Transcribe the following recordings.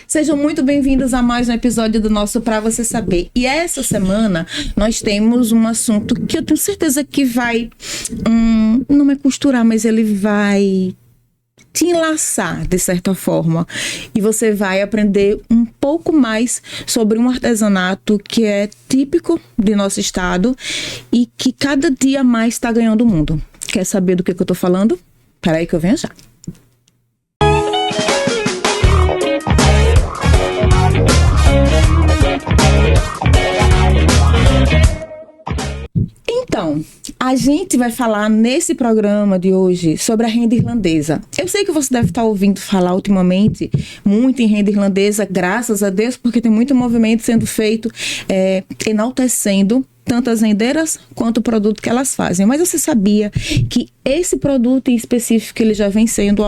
Sejam muito bem-vindos a mais um episódio do nosso Pra Você Saber. E essa semana nós temos um assunto que eu tenho certeza que vai, não é costurar, mas ele vai te enlaçar de certa forma. E você vai aprender um pouco mais sobre um artesanato que é típico de nosso estado e que cada dia mais está ganhando o mundo. Quer saber do que eu tô falando? Peraí que eu venho já. Então, a gente vai falar nesse programa de hoje sobre a renda irlandesa. Eu sei que você deve estar ouvindo falar ultimamente muito em renda irlandesa, graças a Deus, porque tem muito movimento sendo feito, enaltecendo tanto as rendeiras quanto o produto que elas fazem. Mas você sabia que esse produto em específico ele já vem sendo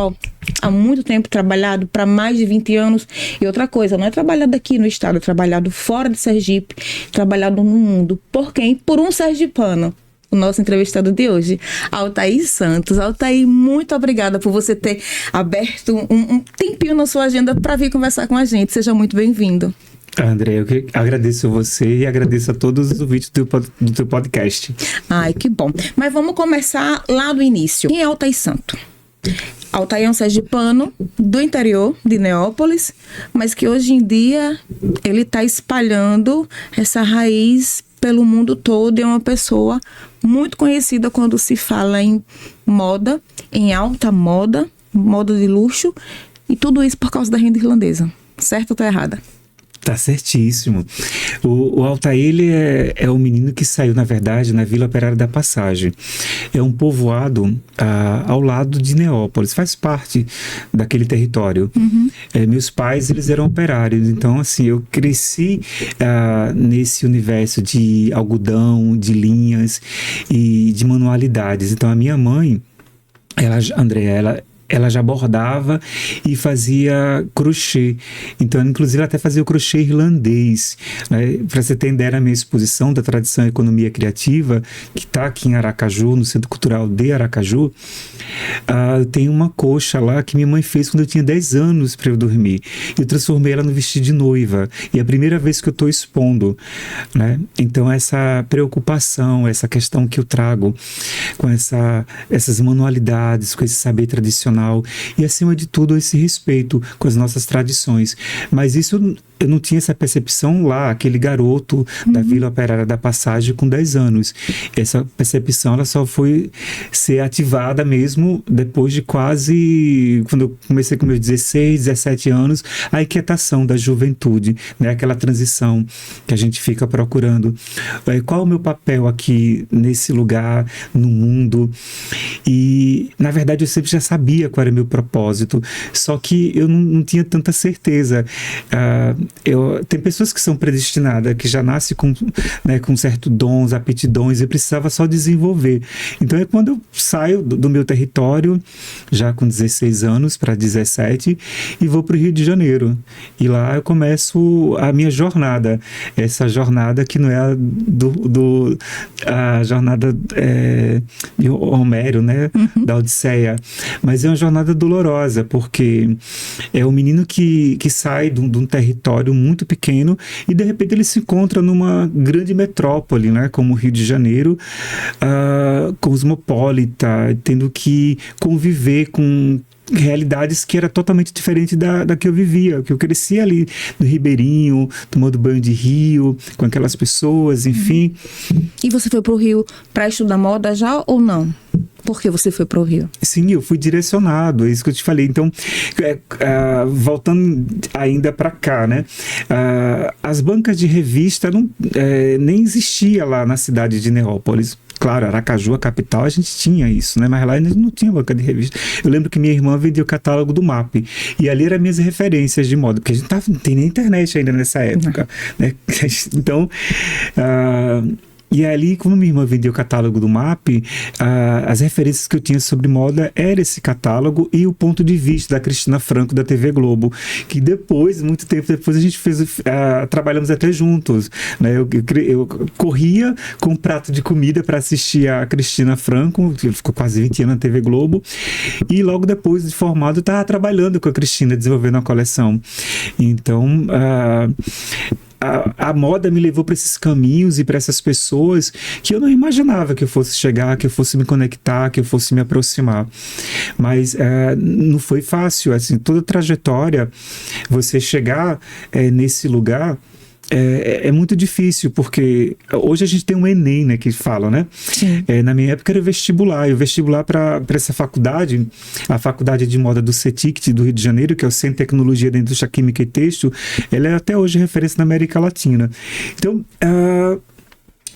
há muito tempo trabalhado, para mais de 20 anos? E outra coisa, não é trabalhado aqui no estado, é trabalhado fora de Sergipe, trabalhado no mundo. Por quem? Por um sergipano. O nosso entrevistado de hoje, Altair Santos. Altair, muito obrigada por você ter aberto um tempinho na sua agenda para vir conversar com a gente. Seja muito bem-vindo. André, eu agradeço a você e agradeço a todos os ouvintes do teu podcast. Ai, que bom. Mas vamos começar lá do início. Quem é Altair Santos? Altair é um sergipano do interior de Neópolis, mas que hoje em dia ele está espalhando essa raiz pelo mundo todo e é uma pessoa muito conhecida quando se fala em moda, em alta moda, moda de luxo, e tudo isso por causa da renda irlandesa. Certo ou tô errada? Tá certíssimo. O Altair, ele é um menino que saiu, na verdade, na Vila Operária da Passagem. É um povoado ao lado de Neópolis, faz parte daquele território. Uhum. Meus pais, eles eram operários, então, assim, eu cresci nesse universo de algodão, de linhas e de manualidades. Então, a minha mãe, ela já bordava e fazia crochê. Então, inclusive, ela até fazia o crochê irlandês. Né? Para você ter ideia, na minha exposição da Tradição e Economia Criativa, que está aqui em Aracaju, no Centro Cultural de Aracaju, tem uma coxa lá que minha mãe fez quando eu tinha 10 anos para eu dormir. Eu transformei ela no vestido de noiva. E é a primeira vez que eu estou expondo. Né? Então, essa preocupação, essa questão que eu trago com essas manualidades, com esse saber tradicional, e acima de tudo esse respeito com as nossas tradições. Mas isso eu não tinha essa percepção lá, aquele garoto da Vila Operária da Passagem com 10 anos. Essa percepção ela só foi ser ativada mesmo depois de quase, quando eu comecei com meus 16, 17 anos, a inquietação da juventude, né? Aquela transição que a gente fica procurando. Qual é o meu papel aqui nesse lugar, no mundo? E, na verdade, eu sempre já sabia qual era o meu propósito, só que eu não tinha tanta certeza. Tem pessoas que são predestinadas, que já nascem com certos dons, aptidões, e precisava só desenvolver. Então é quando eu saio do meu território, já com 16 anos para 17, e vou para o Rio de Janeiro. E lá eu começo a minha jornada. Essa jornada que não é a jornada de Homero, né? Uhum. Da Odisseia, mas é uma jornada dolorosa, porque é um menino que sai de um território muito pequeno e de repente ele se encontra numa grande metrópole, né, como o Rio de Janeiro, cosmopolita, tendo que conviver com realidades que era totalmente diferente da que eu vivia, que eu cresci ali no Ribeirinho, tomando banho de rio, com aquelas pessoas, enfim. E você foi pro Rio para estudar moda já ou não? Por que você foi para o Rio? Sim, eu fui direcionado, é isso que eu te falei. Então, voltando ainda para cá, né? As bancas de revista nem existia lá na cidade de Neópolis. Claro, Aracaju, a capital, a gente tinha isso, né? Mas lá ainda não tinha banca de revista. Eu lembro que minha irmã vendia o catálogo do MAP. E ali eram minhas referências de moda, porque a gente não tem nem internet ainda nessa época. Né? Então, E ali, como minha irmã vendia o catálogo do MAP, as referências que eu tinha sobre moda era esse catálogo e o ponto de vista da Cristina Franco, da TV Globo, que depois, muito tempo depois, a gente trabalhamos até juntos, né? Eu corria com um prato de comida para assistir a Cristina Franco, que ficou quase 20 anos na TV Globo, e logo depois de formado, eu estava trabalhando com a Cristina, desenvolvendo uma coleção. Então, a moda me levou para esses caminhos e para essas pessoas que eu não imaginava que eu fosse chegar, que eu fosse me conectar, que eu fosse me aproximar. Mas não foi fácil, assim, toda a trajetória, você chegar nesse lugar é muito difícil, porque hoje a gente tem um Enem, né, que fala, né? Na minha época era o vestibular, e o vestibular para essa faculdade, a Faculdade de Moda do CETICT do Rio de Janeiro, que é o Centro de Tecnologia da Indústria Química e Têxtil, ela é até hoje referência na América Latina. Então,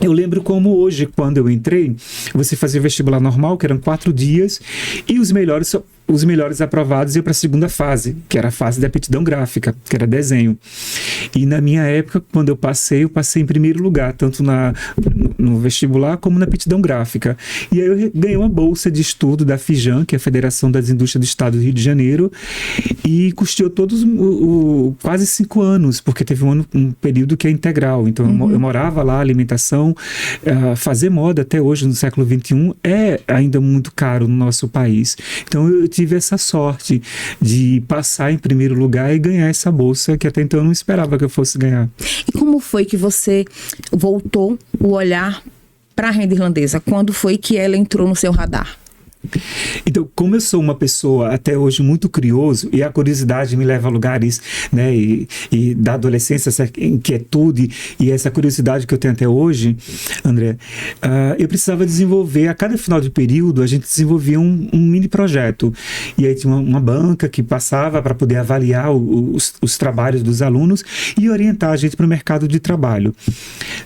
eu lembro como hoje, quando eu entrei, você fazia vestibular normal, que eram 4 dias, e os melhores aprovados iam para a segunda fase, que era a fase da aptidão gráfica, que era desenho. E na minha época, quando eu passei em primeiro lugar, tanto no vestibular como na aptidão gráfica. E aí eu ganhei uma bolsa de estudo da FIJAN, que é a Federação das Indústrias do Estado do Rio de Janeiro, e custeou todos quase 5 anos, porque teve um período que é integral. Então eu morava lá, alimentação, fazer moda até hoje, no século XXI, é ainda muito caro no nosso país. Então eu tive essa sorte de passar em primeiro lugar e ganhar essa bolsa que até então eu não esperava que eu fosse ganhar. E como foi que você voltou o olhar para a renda irlandesa? Quando foi que ela entrou no seu radar? Então, como eu sou uma pessoa até hoje muito curioso, e a curiosidade me leva a lugares, né, e da adolescência, essa inquietude e essa curiosidade que eu tenho até hoje, André, eu precisava desenvolver, a cada final de período, a gente desenvolvia um mini projeto, e aí tinha uma banca que passava para poder avaliar os trabalhos dos alunos e orientar a gente para o mercado de trabalho.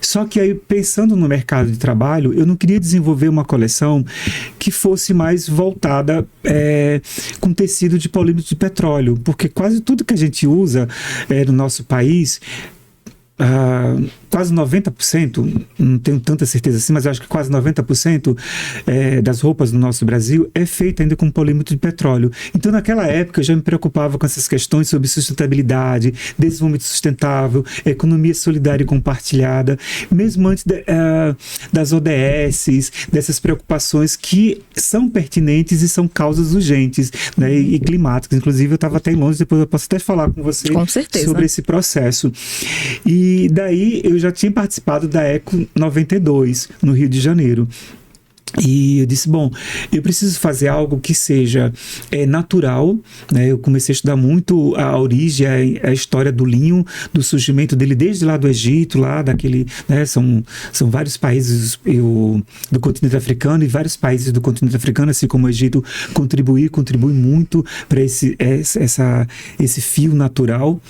Só que aí, pensando no mercado de trabalho, eu não queria desenvolver uma coleção que fosse mais voltada com tecido de polímero de petróleo, porque quase tudo que a gente usa no nosso país, quase 90%, não tenho tanta certeza assim, mas eu acho que quase 90% das roupas do nosso Brasil é feita ainda com polímero de petróleo. Então, naquela época, eu já me preocupava com essas questões sobre sustentabilidade, desenvolvimento sustentável, economia solidária e compartilhada, mesmo antes das ODS, dessas preocupações que são pertinentes e são causas urgentes, né, e climáticas. Inclusive, eu estava até em Londres, depois eu posso até falar com você sobre esse processo. E daí, eu já tinha participado da Eco 92, no Rio de Janeiro. E eu disse, bom, eu preciso fazer algo que seja natural, né? Eu comecei a estudar muito a origem, a história do linho, do surgimento dele desde lá do Egito, lá daquele, né? São vários países do continente africano, e vários países do continente africano, assim como o Egito, contribui muito para esse fio natural.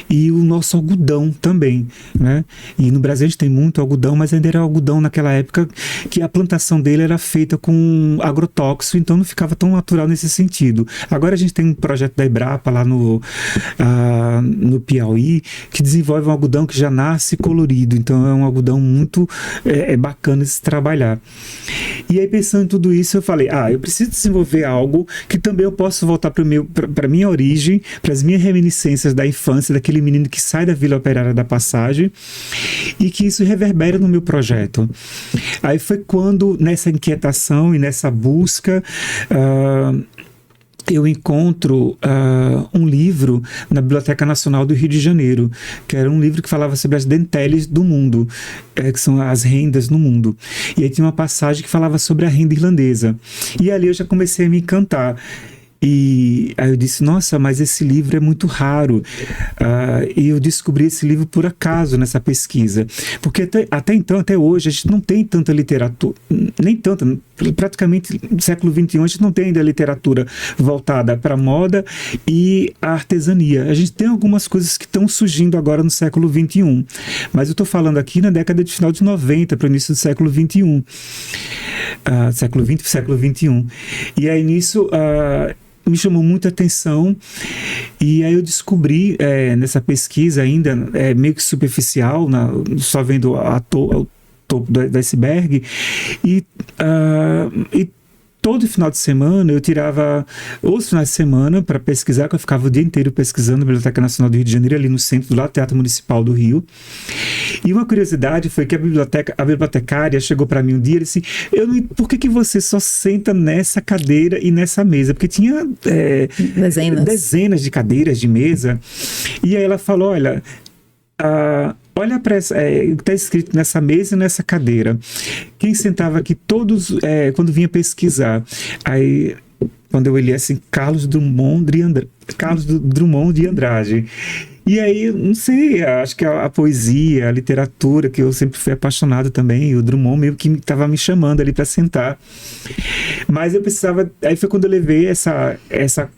E o nosso algodão também, né? E no Brasil a gente tem muito algodão, mas ainda era algodão naquela época que a plantação dele era feita com agrotóxico, então não ficava tão natural nesse sentido. Agora a gente tem um projeto da Embrapa lá no Piauí, que desenvolve um algodão que já nasce colorido, então é um algodão muito bacana de se trabalhar. E aí, pensando em tudo isso, eu falei, eu preciso desenvolver algo que também eu possa voltar para a minha origem, para as minhas reminiscências da infância, daquele menino que sai da Vila Operária da Passagem, e que isso reverbera no meu projeto. Aí foi quando, nessa inquietação e nessa busca, eu encontro um livro na Biblioteca Nacional do Rio de Janeiro, que era um livro que falava sobre as denteles do mundo, que são as rendas no mundo. E aí tinha uma passagem que falava sobre a renda irlandesa. E ali eu já comecei a me encantar. E aí eu disse, nossa, mas esse livro é muito raro. E eu descobri esse livro por acaso nessa pesquisa. Porque até então, até hoje, a gente não tem tanta literatura, nem tanta, praticamente no século XXI, a gente não tem ainda literatura voltada para a moda e a artesania. A gente tem algumas coisas que estão surgindo agora no século XXI. Mas eu estou falando aqui na década de final de 90, para o início do século XXI. Século XX, século XXI. E aí nisso me chamou muita atenção, e aí eu descobri nessa pesquisa ainda, meio que superficial, só vendo topo do iceberg, e todo final de semana eu tirava os finais de semana para pesquisar, que eu ficava o dia inteiro pesquisando na Biblioteca Nacional do Rio de Janeiro, ali no centro do Teatro Municipal do Rio. E uma curiosidade foi que a bibliotecária chegou para mim um dia e disse: por que você só senta nessa cadeira e nessa mesa? Porque tinha dezenas de cadeiras de mesa. E aí ela falou: olha para o que está escrito nessa mesa e nessa cadeira. Quem sentava aqui todos, quando vinha pesquisar, aí quando eu olhei assim, Carlos Drummond de Andrade. E aí, não sei, acho que a poesia, a literatura, que eu sempre fui apaixonado também, e o Drummond meio que estava me chamando ali para sentar. Mas eu precisava, aí foi quando eu levei essa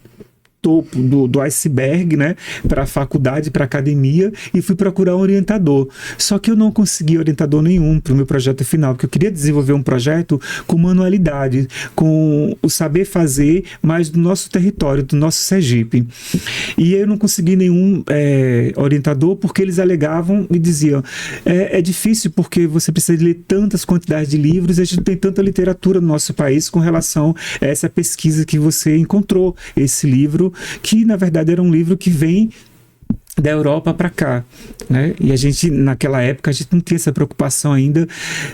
topo do iceberg, né, para a faculdade, para a academia, e fui procurar um orientador. Só que eu não consegui orientador nenhum para o meu projeto final, porque eu queria desenvolver um projeto com manualidade, com o saber fazer, mas do nosso território, do nosso Sergipe. E eu não consegui nenhum orientador, porque eles alegavam e diziam: é difícil porque você precisa ler tantas quantidades de livros, e a gente não tem tanta literatura no nosso país com relação a essa pesquisa que você encontrou, esse livro, que na verdade era um livro que vem da Europa para cá, né? E a gente, naquela época, a gente não tinha essa preocupação ainda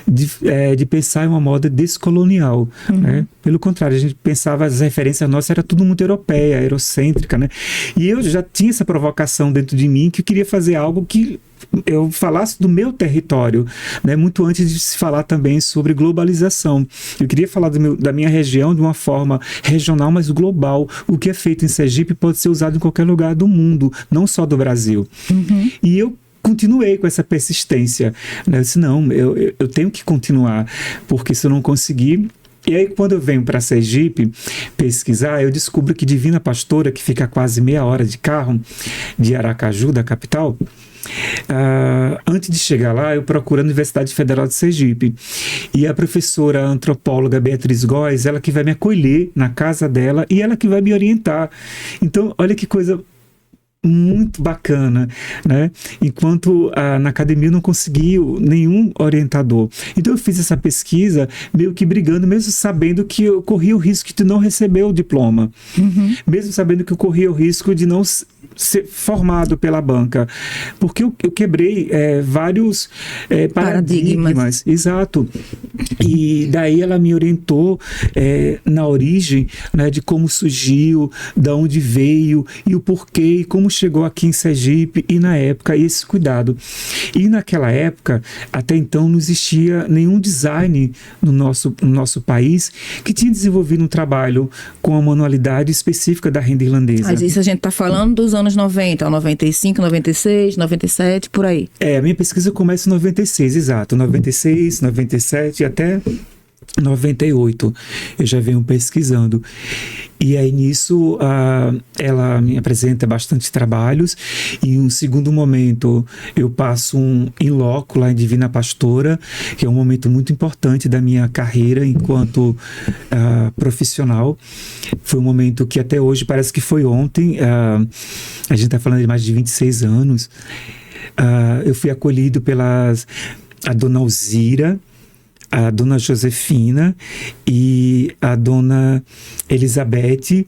de pensar em uma moda descolonial, né? Pelo contrário, a gente pensava, as referências nossas era tudo muito europeia, eurocêntrica, né? E eu já tinha essa provocação dentro de mim, que eu queria fazer algo que eu falasse do meu território, né? Muito antes de se falar também sobre globalização. Eu queria falar da minha região de uma forma regional, mas global. O que é feito em Sergipe pode ser usado em qualquer lugar do mundo, não só do Brasil. E eu continuei com essa persistência, né? Eu disse: não, eu tenho que continuar, porque se eu não conseguir... E aí, quando eu venho para Sergipe pesquisar, eu descubro que Divina Pastora, que fica a quase meia hora de carro de Aracaju, da capital, antes de chegar lá, eu procuro a Universidade Federal de Sergipe. E a professora antropóloga Beatriz Góes, ela que vai me acolher na casa dela e ela que vai me orientar. Então, olha que coisa muito bacana, né? Enquanto na academia eu não consegui nenhum orientador. Então eu fiz essa pesquisa meio que brigando, mesmo sabendo que eu corria o risco de não receber o diploma. Mesmo sabendo que eu corria o risco de não ser formado pela banca. Porque eu quebrei vários paradigmas. Exato. E daí ela me orientou na origem, né, de como surgiu, de onde veio e o porquê, e como chegou aqui em Sergipe, e na época esse cuidado. E naquela época, até então, não existia nenhum design no nosso país que tinha desenvolvido um trabalho com a manualidade específica da renda irlandesa. Mas isso a gente está falando dos anos 90, 95, 96, 97, por aí. A minha pesquisa começa em 96, exato. 96, 97 e até 98 eu já venho pesquisando. E aí nisso ela me apresenta bastante trabalhos, e em um segundo momento eu passo um in loco lá em Divina Pastora, que é um momento muito importante da minha carreira enquanto profissional. Foi um momento que até hoje parece que foi ontem. A gente está falando de mais de 26 anos. Eu fui acolhido a dona Alzira, a dona Josefina e a dona Elizabeth,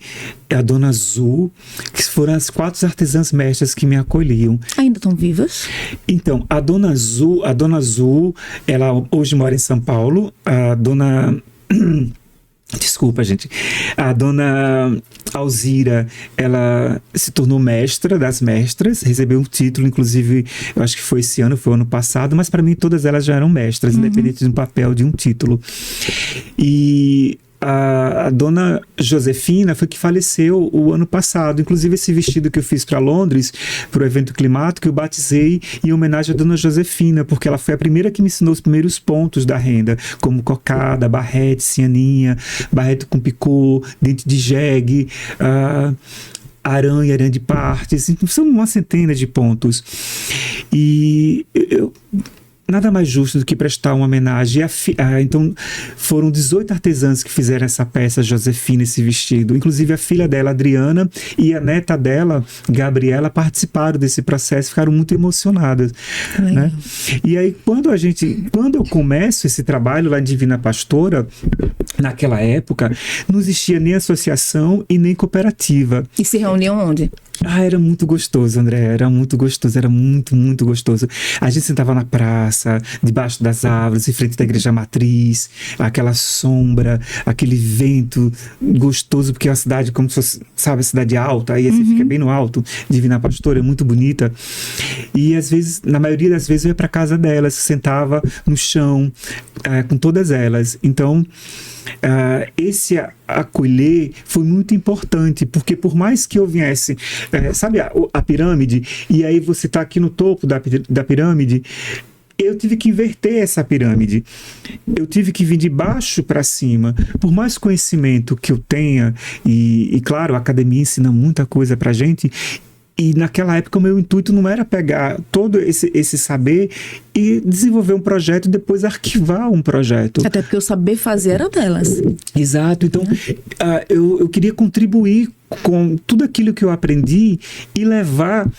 a dona Azul, que foram as 4 artesãs mestras que me acolhiam. Ainda estão vivas? Então, a dona Azul, ela hoje mora em São Paulo. A dona... Desculpa, gente. A dona Alzira, ela se tornou mestra das mestras, recebeu um título, inclusive, eu acho que foi esse ano, foi o ano passado, mas para mim todas elas já eram mestras, independente de um papel, de um título. E a dona Josefina foi que faleceu o ano passado. Inclusive, esse vestido que eu fiz para Londres, para o evento climático, eu batizei em homenagem à dona Josefina, porque ela foi a primeira que me ensinou os primeiros pontos da renda, como cocada, barrete, cianinha, barrete com picô, dente de jegue, aranha de partes. Então, são uma centena de pontos. E nada mais justo do que prestar uma homenagem. Então, foram 18 artesãs que fizeram essa peça, Josefina, esse vestido. Inclusive, a filha dela, Adriana, e a neta dela, Gabriela, participaram desse processo, ficaram muito emocionadas. Né? E aí, quando eu começo esse trabalho lá em Divina Pastora, naquela época, não existia nem associação e nem cooperativa. E se reuniam onde? Era muito gostoso, André, era muito gostoso, era muito, muito gostoso. A gente sentava na praça, debaixo das árvores, em frente da igreja matriz, aquela sombra, aquele vento gostoso, porque é uma cidade como se fosse, sabe, a cidade alta, aí você fica bem no alto. Divina Pastora, é muito bonita. E às vezes, na maioria das vezes, eu ia para casa delas, sentava no chão, com todas elas. Então, esse acolher foi muito importante, porque por mais que eu viesse, sabe a pirâmide, e aí você está aqui no topo da pirâmide, eu tive que inverter essa pirâmide. Eu tive que vir de baixo para cima. Por mais conhecimento que eu tenha, e claro, a academia ensina muita coisa para a gente, e naquela época o meu intuito não era pegar todo esse saber e desenvolver um projeto e depois arquivar um projeto. Até porque o saber fazer era delas. Exato. Então, eu queria contribuir com tudo aquilo que eu aprendi e levar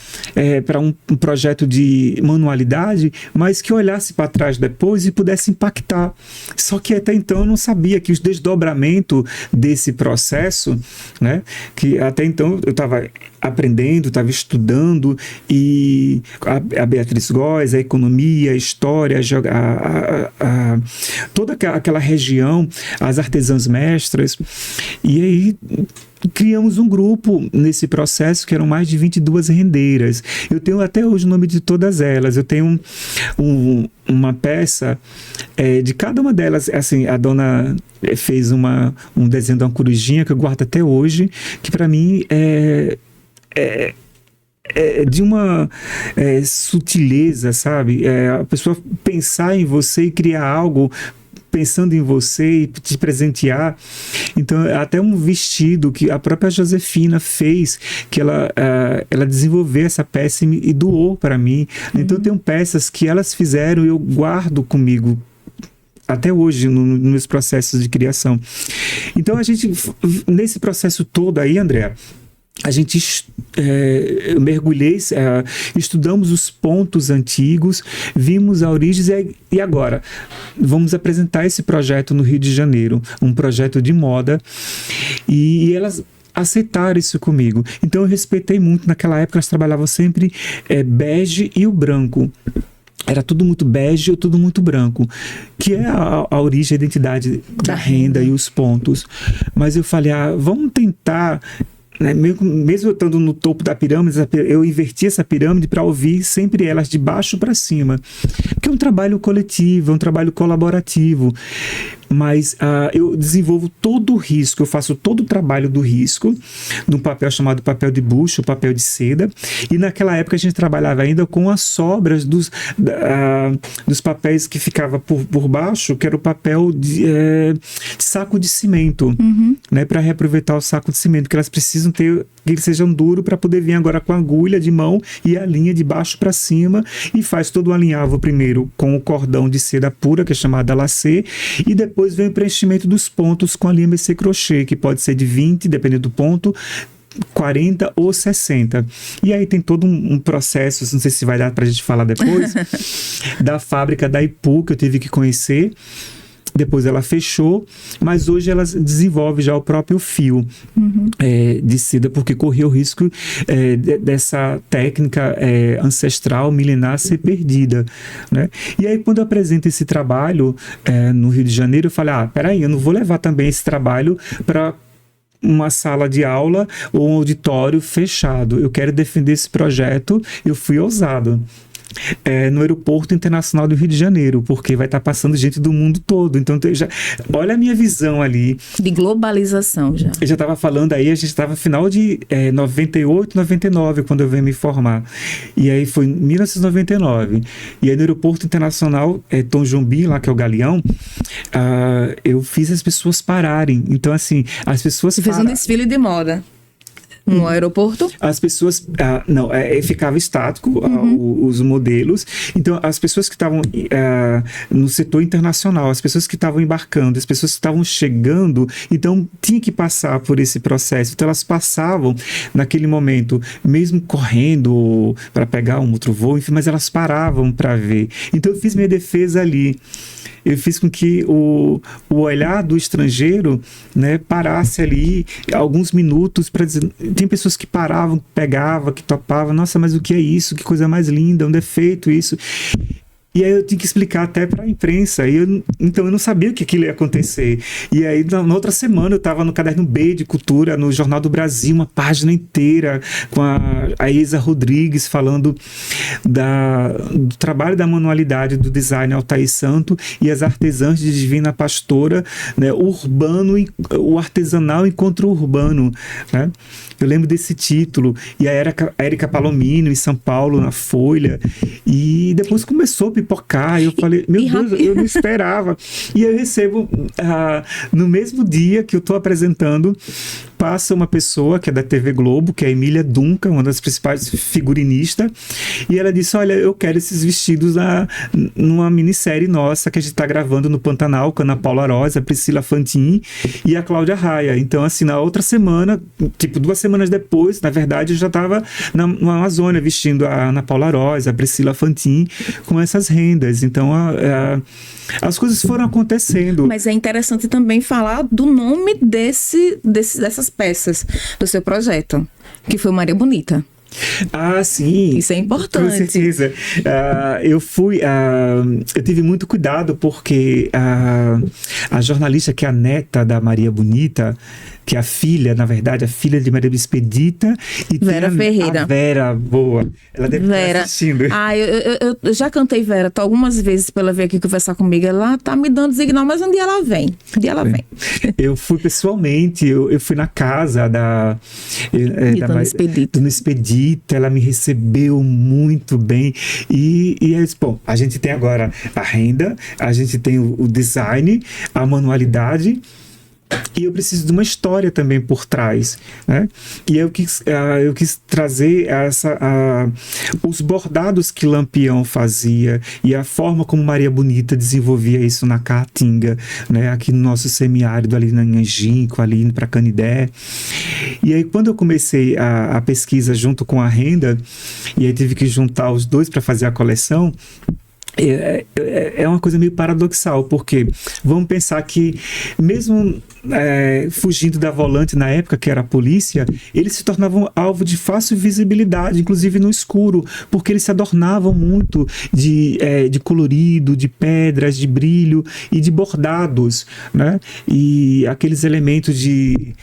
para um projeto de manualidade, mas que olhasse para trás depois e pudesse impactar. Só que até então eu não sabia que os desdobramentos desse processo, né, que até então eu estava aprendendo, estava estudando, e a Beatriz Góes, a economia, a história, toda aquela região, as artesãs mestras, e aí criamos um grupo nesse processo que eram mais de 22 rendeiras. Eu tenho até hoje o nome de todas elas. Eu tenho uma peça de cada uma delas. Assim, a dona fez um desenho de uma corujinha que eu guardo até hoje, que para mim é de uma sutileza, sabe? A pessoa pensar em você e criar algo pensando em você e te presentear. Então, até um vestido que a própria Josefina fez, que ela desenvolveu essa peça e doou para mim. Então, tem peças que elas fizeram e eu guardo comigo até hoje nos meus processos de criação. Então, a gente, nesse processo todo aí, André, a gente mergulhei, estudamos os pontos antigos, vimos a origem e agora vamos apresentar esse projeto no Rio de Janeiro, um projeto de moda, e elas aceitaram isso comigo. Então eu respeitei muito. Naquela época elas trabalhavam sempre bege e o branco. Era tudo muito bege ou tudo muito branco, que é a origem, a identidade da renda e os pontos. Mas eu falei, vamos tentar, né, mesmo eu estando no topo da pirâmide, eu inverti essa pirâmide para ouvir sempre elas de baixo para cima, porque é um trabalho coletivo, é um trabalho colaborativo. Mas eu desenvolvo todo o risco, eu faço todo o trabalho do risco num papel chamado papel de bucho, papel de seda, e naquela época a gente trabalhava ainda com as sobras dos papéis que ficava por baixo, que era o papel de saco de cimento, né, para reaproveitar o saco de cimento, que elas precisam ter, que eles sejam duros para poder vir agora com a agulha de mão e a linha de baixo para cima, e faz todo o alinhavo primeiro com o cordão de seda pura, que é chamada lacê, e depois vem o preenchimento dos pontos com a linha BC crochê, que pode ser de 20, dependendo do ponto, 40 ou 60. E aí tem todo um processo, não sei se vai dar pra gente falar depois, da fábrica da Ipu, que eu tive que conhecer. Depois ela fechou, mas hoje ela desenvolve já o próprio fio de seda, porque corria o risco dessa técnica ancestral, milenar, ser perdida, né? E aí, quando eu apresento esse trabalho no Rio de Janeiro, eu falei, peraí, eu não vou levar também esse trabalho para uma sala de aula ou um auditório fechado. Eu quero defender esse projeto. Eu fui ousado. No Aeroporto Internacional do Rio de Janeiro, porque vai estar passando gente do mundo todo. Então, olha a minha visão ali. De globalização já. Eu já estava falando aí, a gente estava no final de 98, 99, quando eu venho me formar. E aí foi em 1999. E aí no Aeroporto Internacional, Tom Jobim, lá que é o Galeão, eu fiz as pessoas pararem. Então, assim, as pessoas... Você fez um desfile de moda. No aeroporto? As pessoas... não, ficava estático os modelos. Então, as pessoas que estavam no setor internacional, as pessoas que estavam embarcando, as pessoas que estavam chegando, então tinha que passar por esse processo. Então, elas passavam naquele momento, mesmo correndo para pegar um outro voo, enfim, mas elas paravam para ver. Então, eu fiz minha defesa ali. Eu fiz com que o olhar do estrangeiro, né, parasse ali alguns minutos para dizer... Tem pessoas que paravam, pegavam, que topavam. Nossa, mas o que é isso? Que coisa mais linda, um defeito isso. E aí eu tinha que explicar até para a imprensa. Então eu não sabia o que aquilo ia acontecer. E aí na outra semana eu estava no caderno B de Cultura, no Jornal do Brasil, uma página inteira com a Isa Rodrigues falando do trabalho da manualidade do design Altair Santo e as artesãs de Divina Pastora, né, o artesanal encontra o urbano, né? Eu lembro desse título. E a Érica Palomino em São Paulo, na Folha. E depois começou a pipocar. E eu falei, meu Deus, eu não esperava. E eu recebo, no mesmo dia que eu estou apresentando, passa uma pessoa que é da TV Globo, que é a Emília Duncan, uma das principais figurinistas. E ela disse, olha, eu quero esses vestidos numa minissérie nossa que a gente está gravando no Pantanal, com a Ana Paula Rosa, a Priscila Fantin e a Cláudia Raia. Então, assim, na outra semana, tipo 2 semanas depois, na verdade, eu já estava na Amazônia vestindo a Ana Paula Rosa, a Priscila Fantin, com essas rendas. Então, as coisas foram acontecendo. Mas é interessante também falar do nome dessas peças do seu projeto, que foi Maria Bonita. Sim. Isso é importante. Com certeza. Eu tive muito cuidado porque a jornalista que é a neta da Maria Bonita, que é a filha, na verdade, a filha de Maria Expedita, e Vera Ferreira. A Vera, boa. Ela deve estar assistindo. Eu já cantei Vera algumas vezes para ela vir aqui conversar comigo. Ela tá me dando signal, mas um dia ela vem. Vem. Eu fui pessoalmente, eu fui na casa da Dona Expedita. Dona Expedita, ela me recebeu muito bem. E é isso. Bom, a gente tem agora a renda, a gente tem o design, a manualidade. E eu preciso de uma história também por trás, né? E eu quis trazer os bordados que Lampião fazia e a forma como Maria Bonita desenvolvia isso na Caatinga, né? Aqui no nosso semiárido, ali na Nhanjinco, ali indo para Canidé. E aí, quando eu comecei a pesquisa junto com a renda, e aí tive que juntar os dois para fazer a coleção, é uma coisa meio paradoxal, porque vamos pensar que mesmo fugindo da volante na época, que era a polícia, eles se tornavam alvo de fácil visibilidade, inclusive no escuro, porque eles se adornavam muito de colorido, de pedras, de brilho e de bordados, né? E aqueles elementos de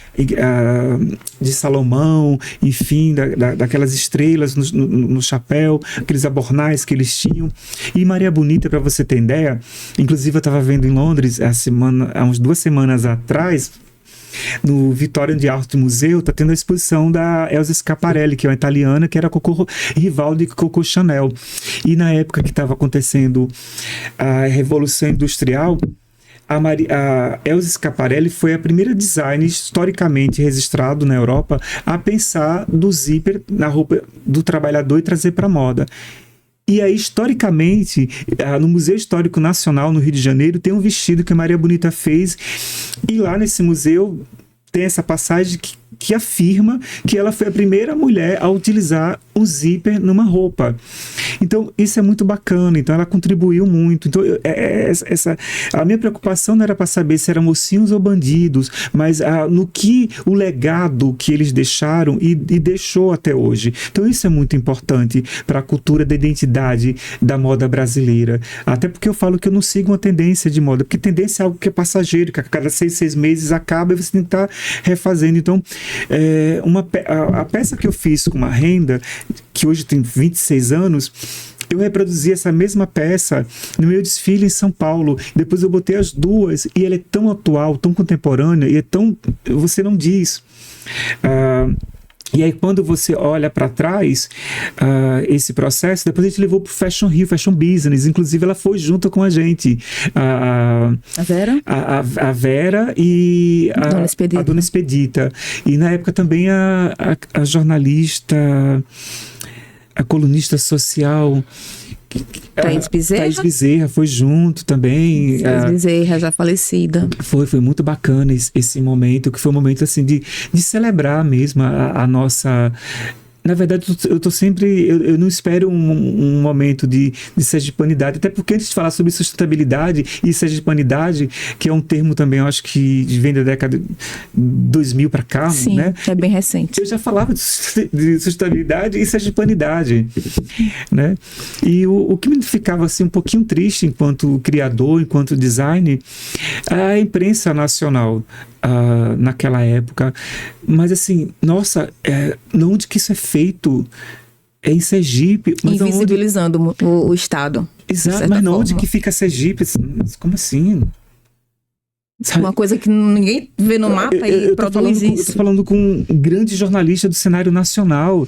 Salomão, enfim, daquelas estrelas no chapéu, aqueles abornais que eles tinham. E Maria Bonita, para você ter ideia, inclusive eu estava vendo em Londres há uns 2 semanas atrás, no Victorian Art Museu, está tendo a exposição da Elsa Schiaparelli, que é uma italiana, que era rival de Coco Chanel. E na época que estava acontecendo a Revolução Industrial, a Elsa Schiaparelli foi a primeira designer historicamente registrado na Europa a pensar do zíper na roupa do trabalhador e trazer para a moda. E aí, historicamente, no Museu Histórico Nacional, no Rio de Janeiro, tem um vestido que a Maria Bonita fez. E lá nesse museu tem essa passagem que afirma que ela foi a primeira mulher a utilizar um zíper numa roupa. Então, isso é muito bacana. Então, ela contribuiu muito. Então, a minha preocupação não era para saber se eram mocinhos ou bandidos, mas o legado que eles deixaram e deixou até hoje. Então, isso é muito importante para a cultura da identidade da moda brasileira. Até porque eu falo que eu não sigo uma tendência de moda, porque tendência é algo que é passageiro, que a cada 6 meses acaba e você tem que estar refazendo. Então, a peça que eu fiz com uma renda, que hoje tem 26 anos, eu reproduzi essa mesma peça no meu desfile em São Paulo. Depois eu botei as duas e ela é tão atual, tão contemporânea e é tão... Você não diz... E aí, quando você olha para trás, esse processo, depois a gente levou para o Fashion Rio, Fashion Business. Inclusive, ela foi junto com a gente. A Vera? A Vera e a Dona Expedita. E na época também a jornalista, a colunista social... Thaís Bezerra foi junto também. Thaís Bezerra, já falecida. Foi muito bacana esse momento, que foi um momento assim de celebrar mesmo a nossa... Na verdade, eu tô sempre... Eu não espero um momento de sergipanidade, até porque antes de falar sobre sustentabilidade e sergipanidade, que é um termo também, eu acho que vem da década de 2000 para cá, sim, né? É bem recente. Eu já falava de sustentabilidade e sergipanidade, né? E o que me ficava assim um pouquinho triste enquanto criador, enquanto designer, a imprensa nacional, naquela época, mas assim, nossa, onde que isso é feito? É em Sergipe. Mas invisibilizando o Estado. Exato, mas onde que fica Sergipe? Como assim? Sabe? Uma coisa que ninguém vê no mapa e produz isso. Eu tô falando com um grande jornalista do cenário nacional,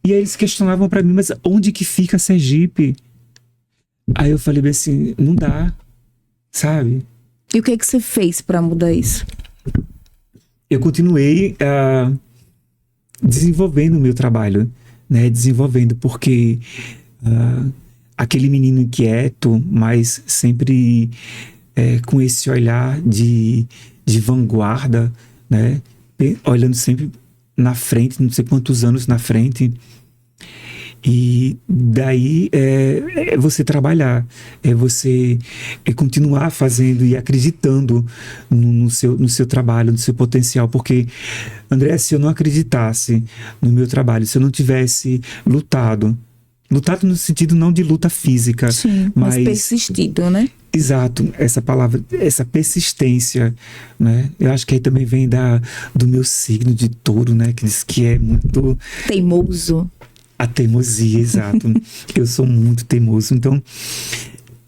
e aí eles questionavam para mim, mas onde que fica Sergipe? Aí eu falei bem assim, não dá, sabe? E o que você fez para mudar isso? Eu continuei desenvolvendo o meu trabalho, né? Desenvolvendo, porque aquele menino inquieto, mas sempre com esse olhar de vanguarda, né? Olhando sempre na frente, não sei quantos anos na frente. E daí é você trabalhar, é você continuar fazendo e acreditando no seu trabalho, no seu potencial. Porque, André, se eu não acreditasse no meu trabalho, se eu não tivesse lutado no sentido não de luta física, sim, mas persistido, né? Exato, essa palavra, essa persistência, né? Eu acho que aí também vem do meu signo de touro, né? Que diz que é muito... teimoso. A teimosia, exato. Eu sou muito teimoso, então...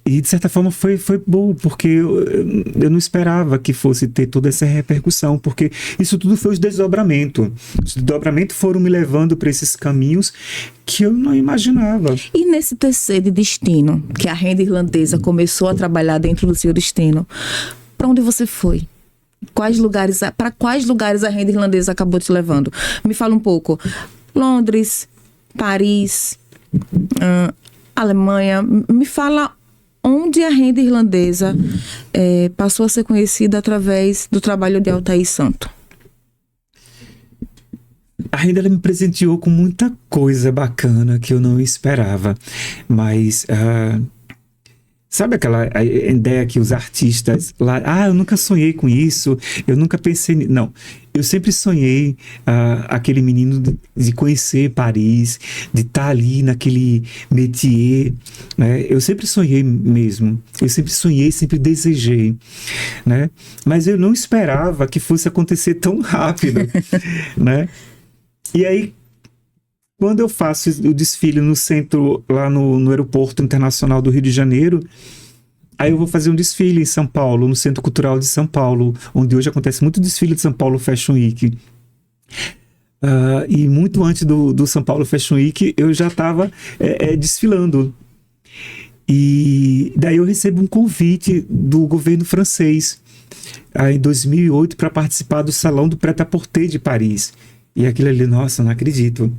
E de certa forma foi bom, porque eu não esperava que fosse ter toda essa repercussão, porque isso tudo foi os desdobramentos. Os desdobramentos foram me levando para esses caminhos que eu não imaginava. E nesse TC de destino, que a renda irlandesa começou a trabalhar dentro do seu destino, para onde você foi? Para quais lugares a renda irlandesa acabou te levando? Me fala um pouco. Londres, Paris, Alemanha. Me fala onde a renda irlandesa passou a ser conhecida através do trabalho de Altair Santo. A renda, ela me presenteou com muita coisa bacana que eu não esperava, mas sabe aquela ideia que os artistas lá, eu nunca sonhei com isso, eu nunca pensei não, eu sempre sonhei aquele menino de conhecer Paris, de estar ali naquele métier, né? Eu sempre sonhei mesmo, sempre desejei, né? Mas eu não esperava que fosse acontecer tão rápido, né? E aí, quando eu faço o desfile no centro, lá no Aeroporto Internacional do Rio de Janeiro, aí eu vou fazer um desfile em São Paulo, no Centro Cultural de São Paulo, onde hoje acontece muito desfile de São Paulo Fashion Week. E muito antes do São Paulo Fashion Week, eu já estava desfilando. E daí eu recebo um convite do governo francês, em 2008, para participar do Salão do Prêt-à-Porter de Paris. E aquilo ali, nossa, não acredito.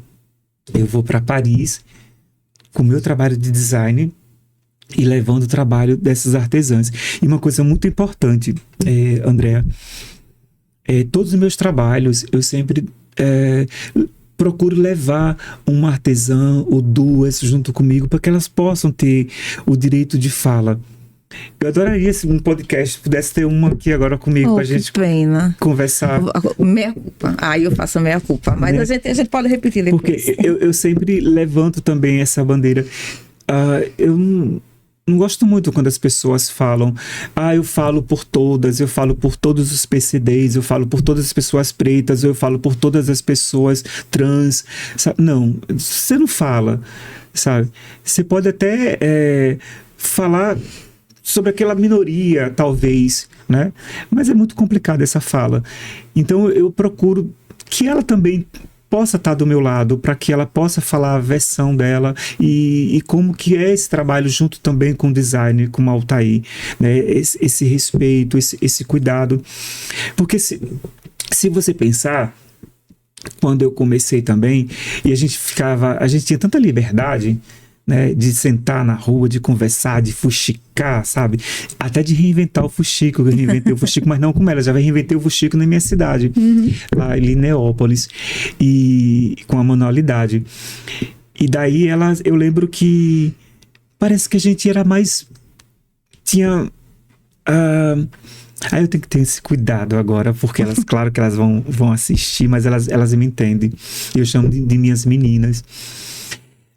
Eu vou para Paris com o meu trabalho de design e levando o trabalho dessas artesãs. E uma coisa muito importante, Andréa, todos os meus trabalhos, eu sempre procuro levar uma artesã ou duas junto comigo para que elas possam ter o direito de fala. Eu adoraria se um podcast pudesse ter uma aqui agora comigo, pra gente conversar. Meia culpa. Eu faço a meia culpa, mas a gente pode repetir depois. Porque eu sempre levanto também essa bandeira. Eu não gosto muito quando as pessoas falam, eu falo por todas, eu falo por todos os PCDs, eu falo por todas as pessoas pretas, eu falo por todas as pessoas trans, sabe? Não, você não fala, sabe? Você pode até falar sobre aquela minoria, talvez, né? Mas é muito complicado essa fala. Então eu procuro que ela também possa estar do meu lado, para que ela possa falar a versão dela e como que é esse trabalho junto também com o designer, com o Altair, né? Esse respeito, esse cuidado. Porque se você pensar, quando eu comecei também, e a gente tinha tanta liberdade, né, de sentar na rua, de conversar, de fuxicar, sabe? Até de reinventar o fuxico. Eu reinventei o fuxico, mas não como ela. Já reinventei o fuxico na minha cidade, lá em Neópolis, e com a manualidade. E daí eu lembro que parece que a gente era mais... Tinha... Aí eu tenho que ter esse cuidado agora, porque elas, claro que elas vão assistir, mas elas me entendem. Eu chamo de minhas meninas.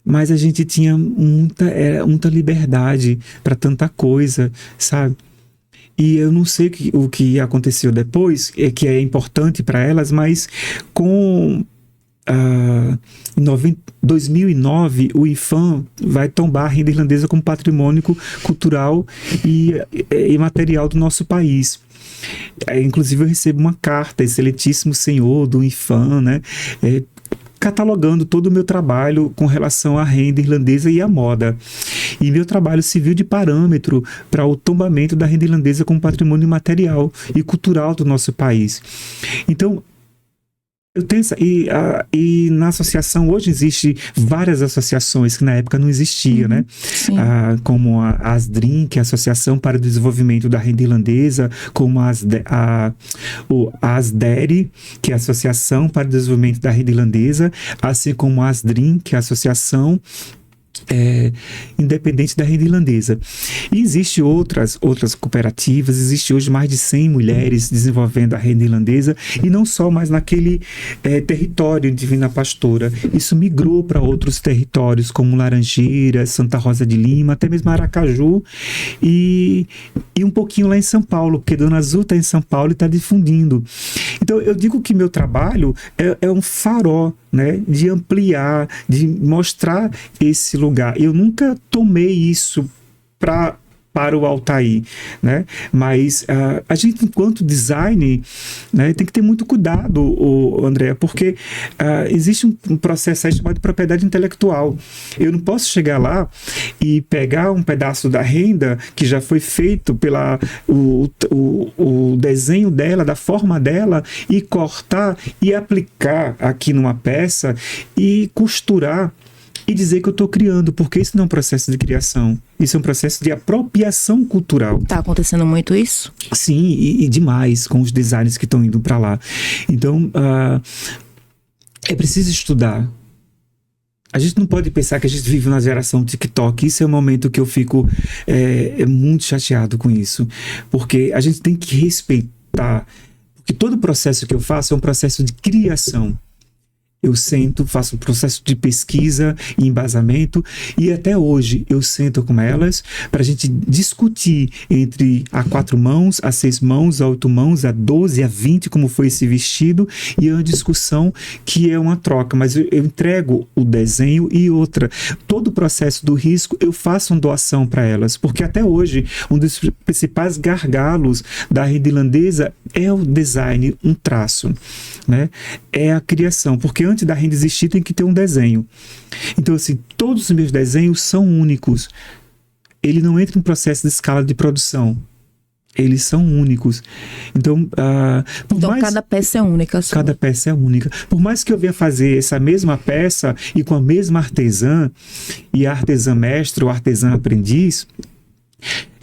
Mas a gente tinha muita liberdade para tanta coisa, sabe? E eu não sei o que aconteceu depois, que é importante para elas, mas em 2009, o IPHAN vai tombar a renda irlandesa como patrimônio cultural e material do nosso país. Inclusive eu recebo uma carta, excelentíssimo senhor do IPHAN, né? Catalogando todo o meu trabalho com relação à renda irlandesa e à moda. E meu trabalho serviu de parâmetro para o tombamento da renda irlandesa como patrimônio material e cultural do nosso país. Então, eu tenho e na associação, hoje existe várias associações que na época não existiam, né? Como a ASDRIM, que é a Associação para o Desenvolvimento da Renda Irlandesa, como a ASDERI, que é a Associação para o Desenvolvimento da Renda Irlandesa, assim como a ASDRIM, que é a Associação independente da renda irlandesa. E existem outras cooperativas, existe hoje mais de 100 mulheres desenvolvendo a renda irlandesa, e não só mais naquele território de Divina Pastora. Isso migrou para outros territórios, como Laranjeiras, Santa Rosa de Lima, até mesmo Aracaju, e um pouquinho lá em São Paulo, porque Dona Azul está em São Paulo e está difundindo. Então, eu digo que meu trabalho é um farol, né, de ampliar, de mostrar esse lugar. Eu nunca tomei isso para o Altair, né? Mas a gente, enquanto design, né, tem que ter muito cuidado, André, porque existe um processo aí chamado de propriedade intelectual. Eu não posso chegar lá e pegar um pedaço da renda que já foi feito o desenho dela, da forma dela, e cortar e aplicar aqui numa peça e costurar e dizer que eu estou criando, porque isso não é um processo de criação, isso é um processo de apropriação cultural. Está acontecendo muito isso? Sim, e demais com os designers que estão indo para lá. Então, é preciso estudar. A gente não pode pensar que a gente vive na geração TikTok. Isso é um momento que eu fico muito chateado com isso, porque a gente tem que respeitar, porque todo o processo que eu faço é um processo de criação. Eu sento, faço um processo de pesquisa e embasamento, e até hoje eu sento com elas para a gente discutir entre a 4 mãos, a 6 mãos, a 8 mãos, a 12, a 20, como foi esse vestido, e é uma discussão que é uma troca, mas eu entrego o desenho e outra. Todo o processo do risco eu faço uma doação para elas, porque até hoje um dos principais gargalos da renda irlandesa é o design, um traço, né? É a criação, porque antes da renda existir tem que ter um desenho. Então, assim, todos os meus desenhos são únicos. Ele não entra em processo de escala de produção. Eles são únicos. Então, cada peça é única. Cada peça é única. Por mais que eu venha fazer essa mesma peça e com a mesma artesã, e a artesã mestre ou artesã aprendiz,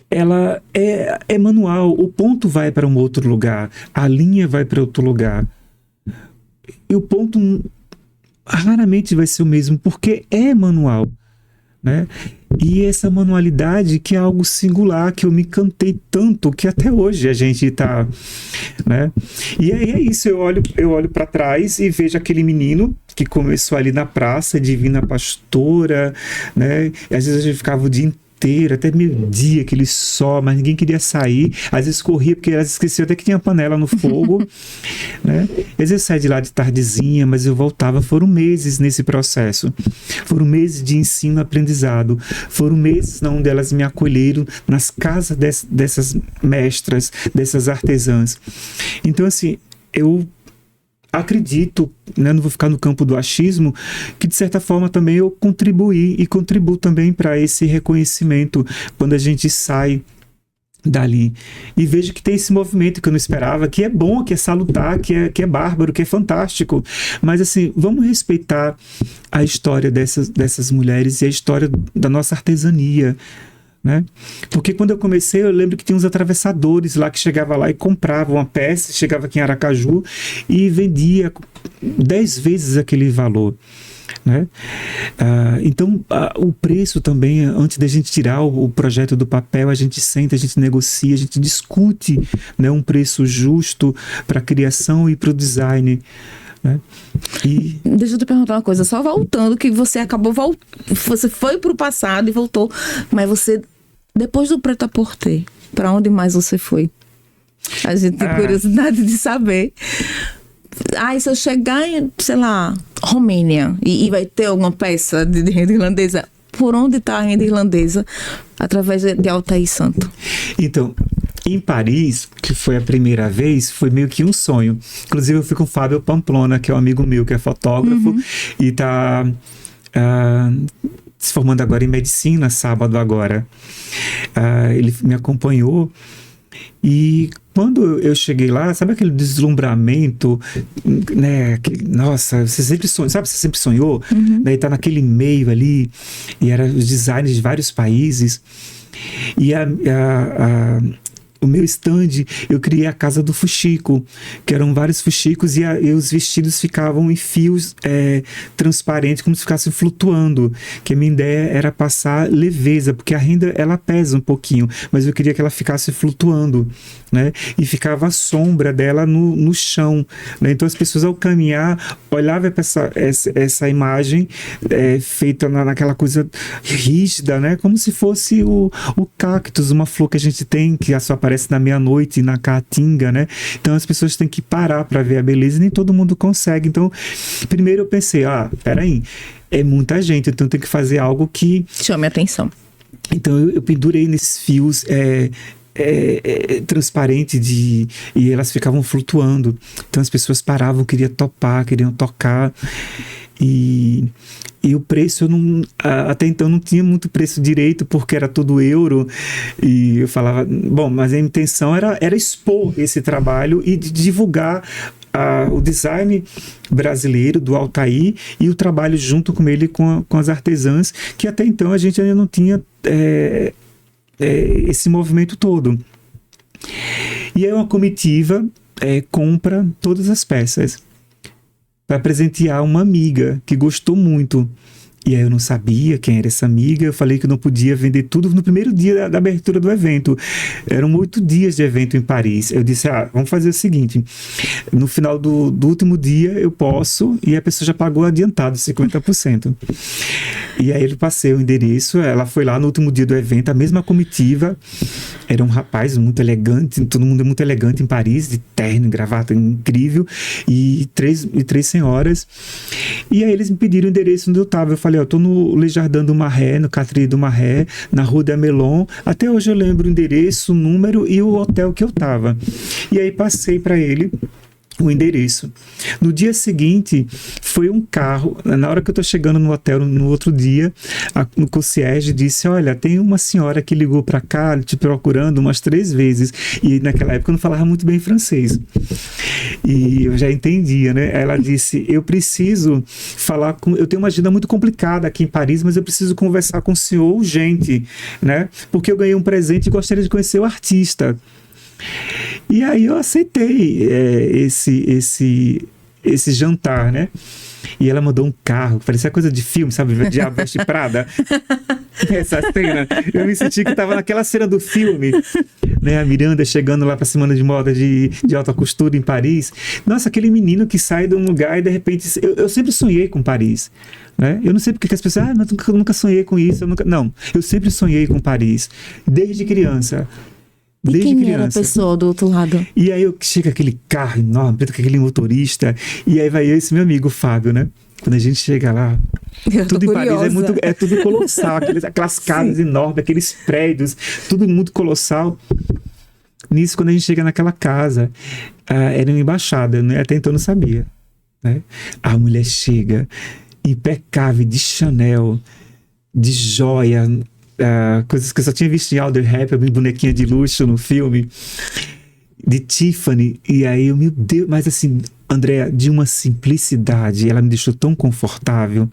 ela é manual. O ponto vai para um outro lugar. A linha vai para outro lugar. E o ponto raramente vai ser o mesmo, porque é manual, né? E essa manualidade que é algo singular, que eu me encantei tanto, que até hoje a gente está, né? E aí é isso, eu olho para trás e vejo aquele menino que começou ali na praça, Divina Pastora, né? E às vezes a gente ficava o dia inteiro, até meio-dia, aquele sol, mas ninguém queria sair. Às vezes corria, porque elas esqueciam até que tinha panela no fogo, né? Às vezes eu saía de lá de tardezinha, mas eu voltava. Foram meses nesse processo. Foram meses de ensino e aprendizado. Foram meses onde elas me acolheram nas casas dessas mestras, dessas artesãs. Então, assim, eu acredito, né, não vou ficar no campo do achismo, que de certa forma também eu contribuí e contribuo também para esse reconhecimento quando a gente sai dali e vejo que tem esse movimento que eu não esperava, que é bom, que é salutar, que é bárbaro, que é fantástico, mas assim, vamos respeitar a história dessas mulheres e a história da nossa artesania, né? Porque quando eu comecei, eu lembro que tinha uns atravessadores lá que chegava lá e comprava uma peça, chegava aqui em Aracaju e vendia 10 vezes aquele valor, né? Então o preço também, antes da gente tirar o projeto do papel, a gente senta, a gente negocia, a gente discute, né, um preço justo para a criação e para o design, né? E... Deixa eu te perguntar uma coisa, só voltando, que você acabou você foi pro passado e voltou, mas você, depois do Prêt-à-Porter, para onde mais você foi? A gente tem curiosidade de saber. Se eu chegar em, sei lá, Romênia e vai ter alguma peça de renda irlandesa, por onde está a renda irlandesa? Através de Altair Santo. Então, em Paris, que foi a primeira vez, foi meio que um sonho. Inclusive, eu fui com o Fábio Pamplona, que é um amigo meu, que é fotógrafo, e está se formando agora em medicina, sábado agora. Ele me acompanhou e quando eu cheguei lá, sabe aquele deslumbramento, né? Nossa, você sempre sonhou, sabe? Você sempre sonhou, daí tá naquele meio ali, e eram os designers de vários países, e o meu stand, eu criei a casa do fuxico, que eram vários fuxicos e os vestidos ficavam em fios transparentes, como se ficassem flutuando, que a minha ideia era passar leveza, porque a renda, ela pesa um pouquinho, mas eu queria que ela ficasse flutuando, né? E ficava a sombra dela no chão, né? Então as pessoas, ao caminhar, olhavam para essa imagem feita naquela coisa rígida, né? Como se fosse o cactus, uma flor que a gente tem, que só aparece na meia-noite, na caatinga, né? Então as pessoas têm que parar para ver a beleza e nem todo mundo consegue. Então, primeiro eu pensei, peraí, é muita gente, então tem que fazer algo que chame a atenção. Então eu pendurei nesses fios transparente e elas ficavam flutuando. Então as pessoas paravam, queriam tocar. E o preço, até então não tinha muito preço direito, porque era tudo euro, e eu falava, bom, mas a intenção era expor esse trabalho e divulgar o design brasileiro do Altair e o trabalho junto com ele, com as artesãs, que até então a gente ainda não tinha esse movimento todo. E aí uma comitiva compra todas as peças para presentear uma amiga que gostou muito. E aí eu não sabia quem era essa amiga, eu falei que eu não podia vender tudo no primeiro dia da abertura do evento. Eram 8 dias de evento em Paris. Eu disse, vamos fazer o seguinte, no final do último dia eu posso, e a pessoa já pagou adiantado 50%. E aí eu passei o endereço, ela foi lá no último dia do evento, a mesma comitiva, era um rapaz muito elegante, todo mundo é muito elegante em Paris, de terno, gravata, incrível, e três senhoras. E aí eles me pediram o endereço onde eu estava. Eu falei, eu tô no Le Jardin du Marais, no Catri du Marais, na Rue de Melon. Até hoje eu lembro o endereço, o número e o hotel que eu tava. E aí passei para ele o endereço. No dia seguinte, foi um carro. Na hora que eu tô chegando no hotel, no outro dia, o concierge disse, olha, tem uma senhora que ligou para cá, te procurando umas 3 vezes. E naquela época eu não falava muito bem francês. E eu já entendia, né? Ela disse, eu preciso falar com... Eu tenho uma agenda muito complicada aqui em Paris, mas eu preciso conversar com o senhor urgente, né? Porque eu ganhei um presente e gostaria de conhecer o artista. E aí eu aceitei esse jantar, né? E ela mandou um carro, parecia coisa de filme, sabe? Diabo Veste Prada. Essa cena, eu me senti que estava naquela cena do filme, né? A Miranda chegando lá para a semana de moda de alta costura em Paris. Nossa, aquele menino que sai de um lugar e de repente... Eu sempre sonhei com Paris, né? Eu não sei porque que as pessoas... mas eu nunca sonhei com isso. Não, eu sempre sonhei com Paris, desde criança. Desde quem criança. era a pessoa do outro lado? E aí chega aquele carro enorme, com aquele motorista, e aí vai esse meu amigo Fábio, né? Quando a gente chega lá, tudo em Paris é tudo colossal, aquelas casas enormes, aqueles prédios, tudo muito colossal. Nisso, quando a gente chega naquela casa, era uma embaixada, né? Até então eu não sabia. né? A mulher chega, impecável, de Chanel, de joia, coisas que eu só tinha visto em Audrey Hepburn, bonequinha de luxo no filme, de Tiffany, e aí eu, meu Deus, mas assim, Andréa, de uma simplicidade, ela me deixou tão confortável.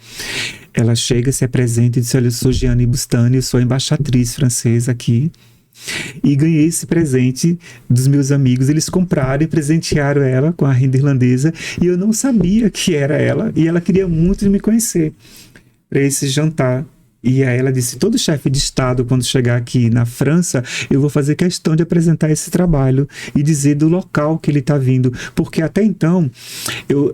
Ela chega, se apresenta e diz: olha, eu sou Gianni Bustani, eu sou embaixatriz francesa aqui, e ganhei esse presente dos meus amigos. Eles compraram e presentearam ela com a renda irlandesa, e eu não sabia que era ela, e ela queria muito me conhecer para esse jantar. E aí ela disse: todo chefe de Estado, quando chegar aqui na França, eu vou fazer questão de apresentar esse trabalho e dizer do local que ele está vindo. Porque até então,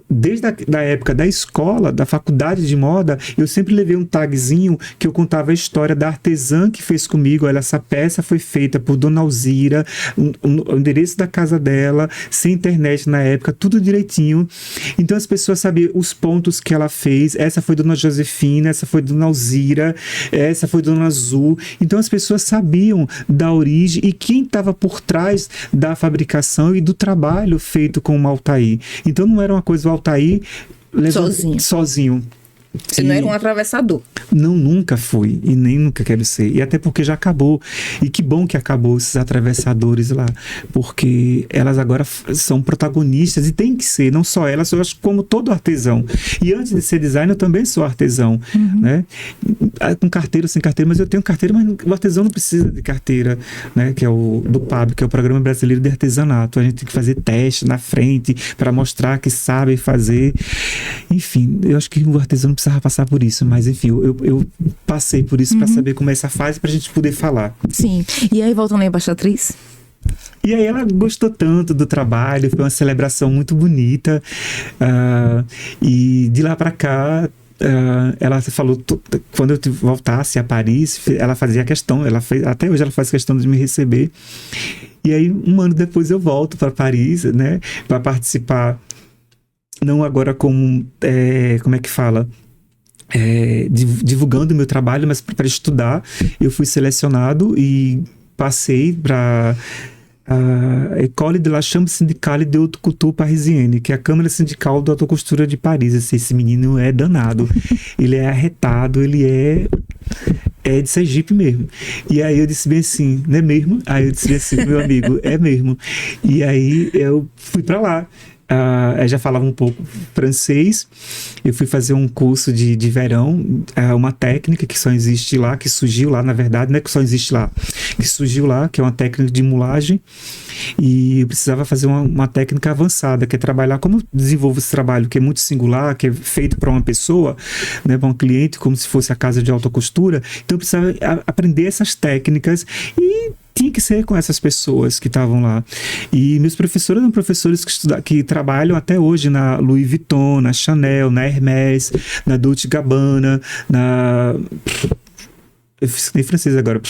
desde a época da escola, da faculdade de moda, eu sempre levei um tagzinho que eu contava a história da artesã que fez comigo. Olha, essa peça foi feita por Dona Alzira, o endereço da casa dela, sem internet na época, tudo direitinho. Então as pessoas sabiam os pontos que ela fez. Essa foi Dona Josefina, essa foi Dona Alzira, essa foi Dona Azul. Então as pessoas sabiam da origem e quem estava por trás da fabricação e do trabalho feito com o Altair. Então não era uma coisa, o Altair sozinho. Você não era um atravessador. Não, nunca fui. E nem nunca quero ser. E até porque já acabou. E que bom que acabou esses atravessadores lá. Porque elas agora são protagonistas. E tem que ser. Não só elas, eu acho, como todo artesão. E antes de ser designer, eu também sou artesão. Né? Com carteira, sem carteira. Mas eu tenho carteira, mas o artesão não precisa de carteira. Né? Que é o do PAB, que é o Programa Brasileiro de Artesanato. A gente tem que fazer teste na frente para mostrar que sabe fazer. Enfim, eu acho que o artesão não precisava passar por isso, mas enfim, eu passei por isso para saber como é essa fase, pra gente poder falar. Sim. E aí, voltando à embaixatriz? E aí ela gostou tanto do trabalho, foi uma celebração muito bonita, e de lá para cá, ela falou, quando eu voltasse a Paris, ela fazia questão, até hoje ela faz questão de me receber. E aí, um ano depois eu volto para Paris, né, para participar, não agora como, como é que fala? Divulgando o meu trabalho, mas para estudar. Eu fui selecionado e passei para a École de la Chambre Syndicale de Haute Couture Parisienne, que é a Câmara Sindical da Alta Costura de Paris. Esse menino é danado, ele é arretado, ele é de Sergipe mesmo. E aí eu disse bem assim, não é mesmo? Aí eu disse bem assim, meu amigo, é mesmo. E aí eu fui para lá. Eu já falava um pouco francês. Eu fui fazer um curso de verão, uma técnica que só existe lá, que surgiu lá, na verdade, não é que só existe lá, que surgiu lá, que é uma técnica de mulagem, e eu precisava fazer uma técnica avançada, que é trabalhar, como eu desenvolvo esse trabalho, que é muito singular, que é feito para uma pessoa, né, para um cliente, como se fosse a casa de alta costura. Então eu precisava aprender essas técnicas e tinha que ser com essas pessoas que estavam lá. E meus professores eram professores que trabalham até hoje na Louis Vuitton, na Chanel, na Hermès, na Dolce & Gabbana, eu fiz nem francês agora.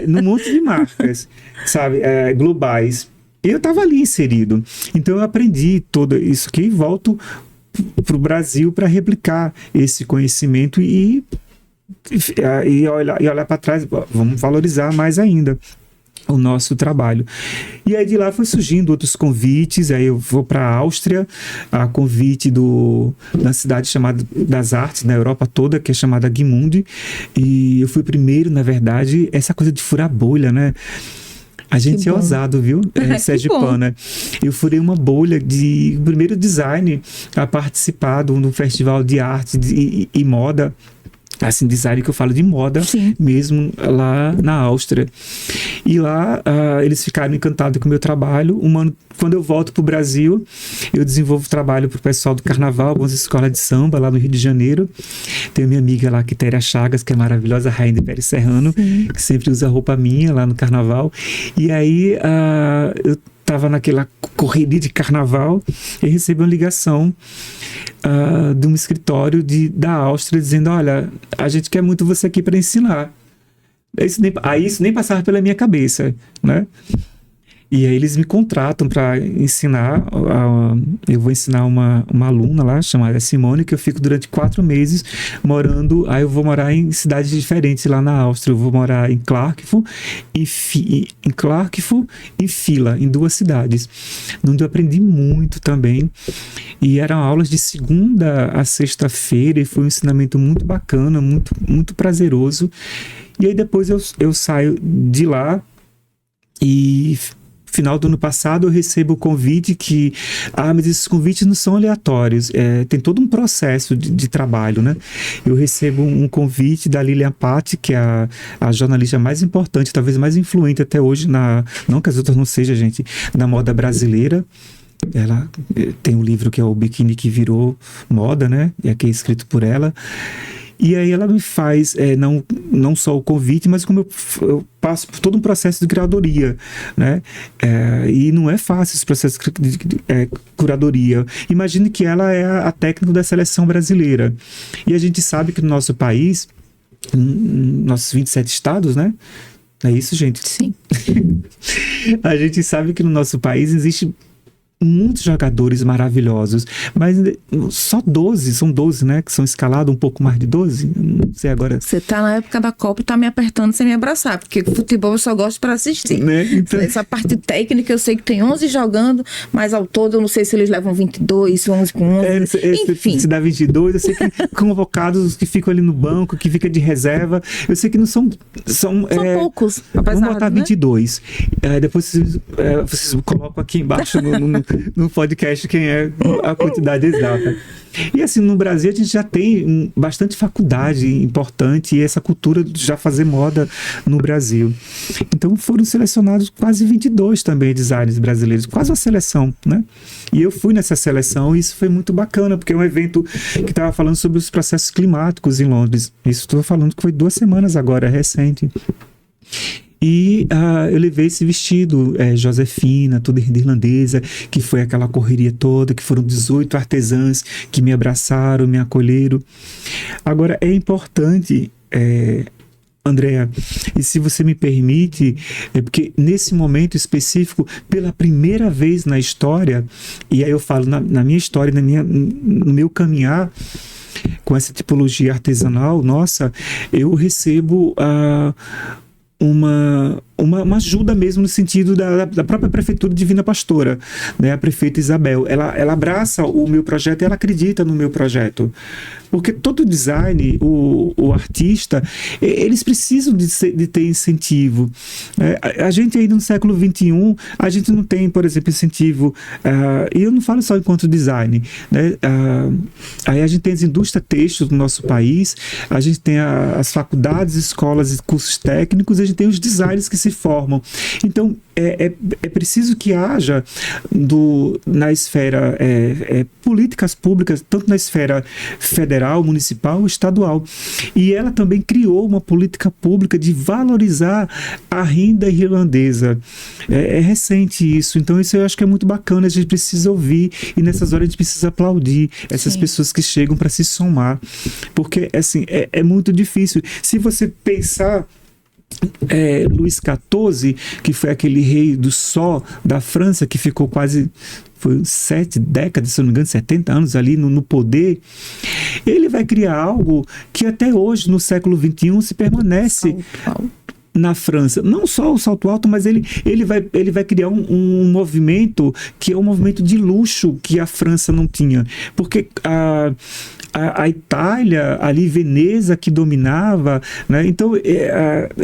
Num monte de marcas, sabe? Globais. Eu estava ali inserido. Então eu aprendi tudo isso aqui e volto para o Brasil para replicar esse conhecimento e olhar para trás. Vamos valorizar mais ainda o nosso trabalho. E aí de lá foi surgindo outros convites. Aí eu vou para a Áustria, a convite da cidade chamada das artes, na Europa toda, que é chamada Gmunden. E eu fui primeiro, na verdade, essa coisa de furar bolha, né? A gente é ousado, viu? Sergipana. Eu furei uma bolha de primeiro design a participar no Festival de Arte e Moda. Assim, design que eu falo de moda. Sim. Mesmo lá na Áustria. E lá eles ficaram encantados com o meu trabalho. Quando eu volto para o Brasil, eu desenvolvo trabalho para o pessoal do Carnaval, algumas escolas de samba lá no Rio de Janeiro. Tenho minha amiga lá, Quitéria Chagas, que é maravilhosa, Rainha de Pérez Serrano, que sempre usa roupa minha lá no Carnaval. E aí eu estava naquela correria de Carnaval e recebi uma ligação de um escritório da Áustria dizendo: olha, a gente quer muito você aqui para ensinar. Isso nem passava pela minha cabeça, né? E aí eles me contratam para ensinar, eu vou ensinar uma aluna lá, chamada Simone, que eu fico durante 4 meses morando, aí eu vou morar em cidades diferentes lá na Áustria, eu vou morar em Klarkifu e Fila, em 2 cidades, onde eu aprendi muito também, e eram aulas de segunda a sexta-feira, e foi um ensinamento muito bacana, muito, muito prazeroso. E aí depois eu saio de lá e final do ano passado eu recebo o convite mas esses convites não são aleatórios, tem todo um processo de trabalho, né? Eu recebo um convite da Lilian Patti, que é a jornalista mais importante, talvez mais influente até hoje, não que as outras não sejam, gente, na moda brasileira. Ela tem um livro que é o Biquíni que Virou Moda, né? E aqui é escrito por ela. E aí ela me faz, não só o convite, mas como eu passo por todo um processo de curadoria, né? E não é fácil esse processo de curadoria. Imagine que ela é a técnica da seleção brasileira. E a gente sabe que no nosso país, nossos 27 estados, né? É isso, gente? Sim. A gente sabe que no nosso país existe muitos jogadores maravilhosos, mas só 12, são 12, né, que são escalados, um pouco mais de 12, não sei agora. Você tá na época da Copa e tá me apertando sem me abraçar, porque futebol eu só gosto para assistir. Né? Então... Essa parte técnica eu sei que tem 11 jogando, mas ao todo eu não sei se eles levam 22, 11 com 11, enfim. Se dá 22, eu sei que convocados os que ficam ali no banco, que fica de reserva, eu sei que não são poucos, apesar, vamos botar, né? 22. Depois vocês colocam aqui embaixo no podcast quem é a quantidade exata. E assim, no Brasil a gente já tem bastante faculdade importante e essa cultura de já fazer moda no Brasil. Então foram selecionados quase 22 também designers brasileiros, quase uma seleção, né? E eu fui nessa seleção e isso foi muito bacana, porque é um evento que estava falando sobre os processos climáticos em Londres. Isso estou falando que foi 2 semanas agora, recente. E eu levei esse vestido, Josefina, toda irlandesa, que foi aquela correria toda, que foram 18 artesãs que me abraçaram, me acolheram. Agora, é importante, Andréa, e se você me permite, porque nesse momento específico, pela primeira vez na história, e aí eu falo na minha história, no meu caminhar, com essa tipologia artesanal, nossa, eu recebo uma ajuda mesmo no sentido da própria Prefeitura Divina Pastora, né? A prefeita Isabel, ela abraça o meu projeto e ela acredita no meu projeto. Porque todo design, o artista, eles precisam de ter incentivo. A gente ainda no século XXI, a gente não tem, por exemplo, incentivo, e eu não falo só enquanto design, né? Aí a gente tem as indústrias têxteis do nosso país, a gente tem as faculdades, escolas e cursos técnicos, a gente tem os designers que se formam. Então, é preciso que haja na esfera políticas públicas, tanto na esfera federal, municipal, estadual. E ela também criou uma política pública de valorizar a renda irlandesa. É recente isso, então isso eu acho que é muito bacana, a gente precisa ouvir e nessas horas a gente precisa aplaudir essas Sim. pessoas que chegam para se somar, porque assim, é muito difícil. Se você pensar Luís XIV, que foi aquele rei do Sol da França, que ficou quase 7 décadas, se não me engano, 70 anos ali no poder, ele vai criar algo que até hoje, no século XXI, se permanece na França. Não só o salto alto, mas ele vai criar um movimento que é um movimento de luxo que a França não tinha. Porque a Itália, ali Veneza que dominava, né? Então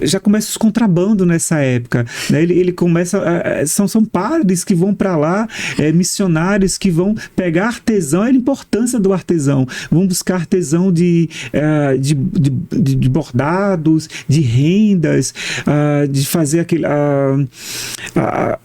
já começa os contrabandos nessa época, né? Ele começa, são padres que vão para lá, missionários que vão pegar artesão, a importância do artesão, vão buscar artesão de bordados, de rendas, de fazer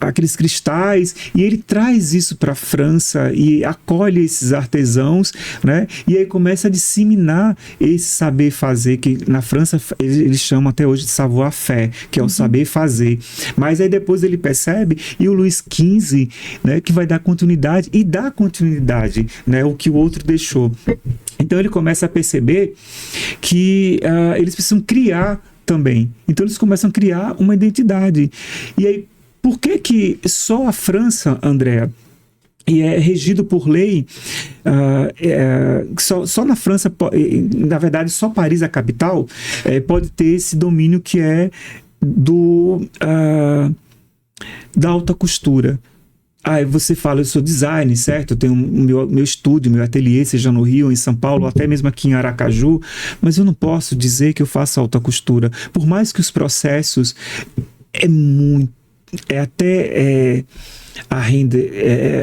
aqueles cristais, e ele traz isso para a França e acolhe esses artesãos, né? E aí começa a disseminar esse saber fazer, que na França eles chamam até hoje de savoir-faire, que é o saber fazer. Mas aí depois ele percebe, e o Luís XV, né, que vai dar continuidade, e dá continuidade, né, o que o outro deixou. Então ele começa a perceber que eles precisam criar também. Então eles começam a criar uma identidade. E aí, Por que só a França, Andréa, e é regido por lei, só na França, na verdade, só Paris, a capital, pode ter esse domínio que é da alta costura. Aí você fala, eu sou designer, certo? Eu tenho meu estúdio, meu ateliê, seja no Rio, em São Paulo, até mesmo aqui em Aracaju, mas eu não posso dizer que eu faço alta costura. Por mais que os processos a renda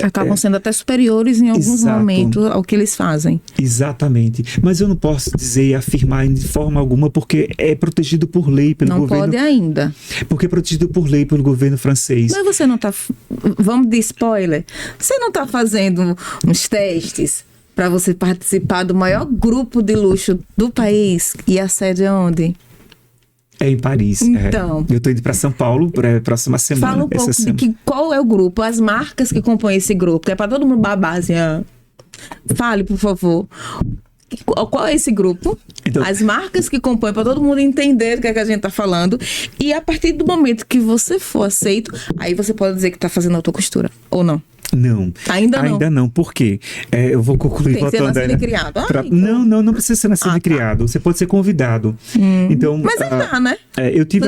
acabam sendo até superiores em alguns momentos ao que eles fazem. Exatamente. Mas eu não posso dizer e afirmar de forma alguma, porque é protegido por lei pelo governo. Não pode ainda. Porque é protegido por lei pelo governo francês. Mas você não está... Vamos de spoiler. Você não está fazendo uns testes para você participar do maior grupo de luxo do país? E a sede é onde? É em Paris. Então, eu estou indo para São Paulo para a próxima semana. Fala um pouco de qual é o grupo, as marcas que compõem esse grupo, que é para todo mundo babar assim. Fale, por favor. Qual é esse grupo? Então, as marcas que compõem, para todo mundo entender do que é que a gente está falando. E a partir do momento que você for aceito, aí você pode dizer que está fazendo autocostura, ou não? Não. Ainda não. Por quê? Eu vou concluir voltando. Tem que ser nascido e criado. Então... Não precisa ser nascido e criado. Você pode ser convidado. Então, mas tá, né? Eu tive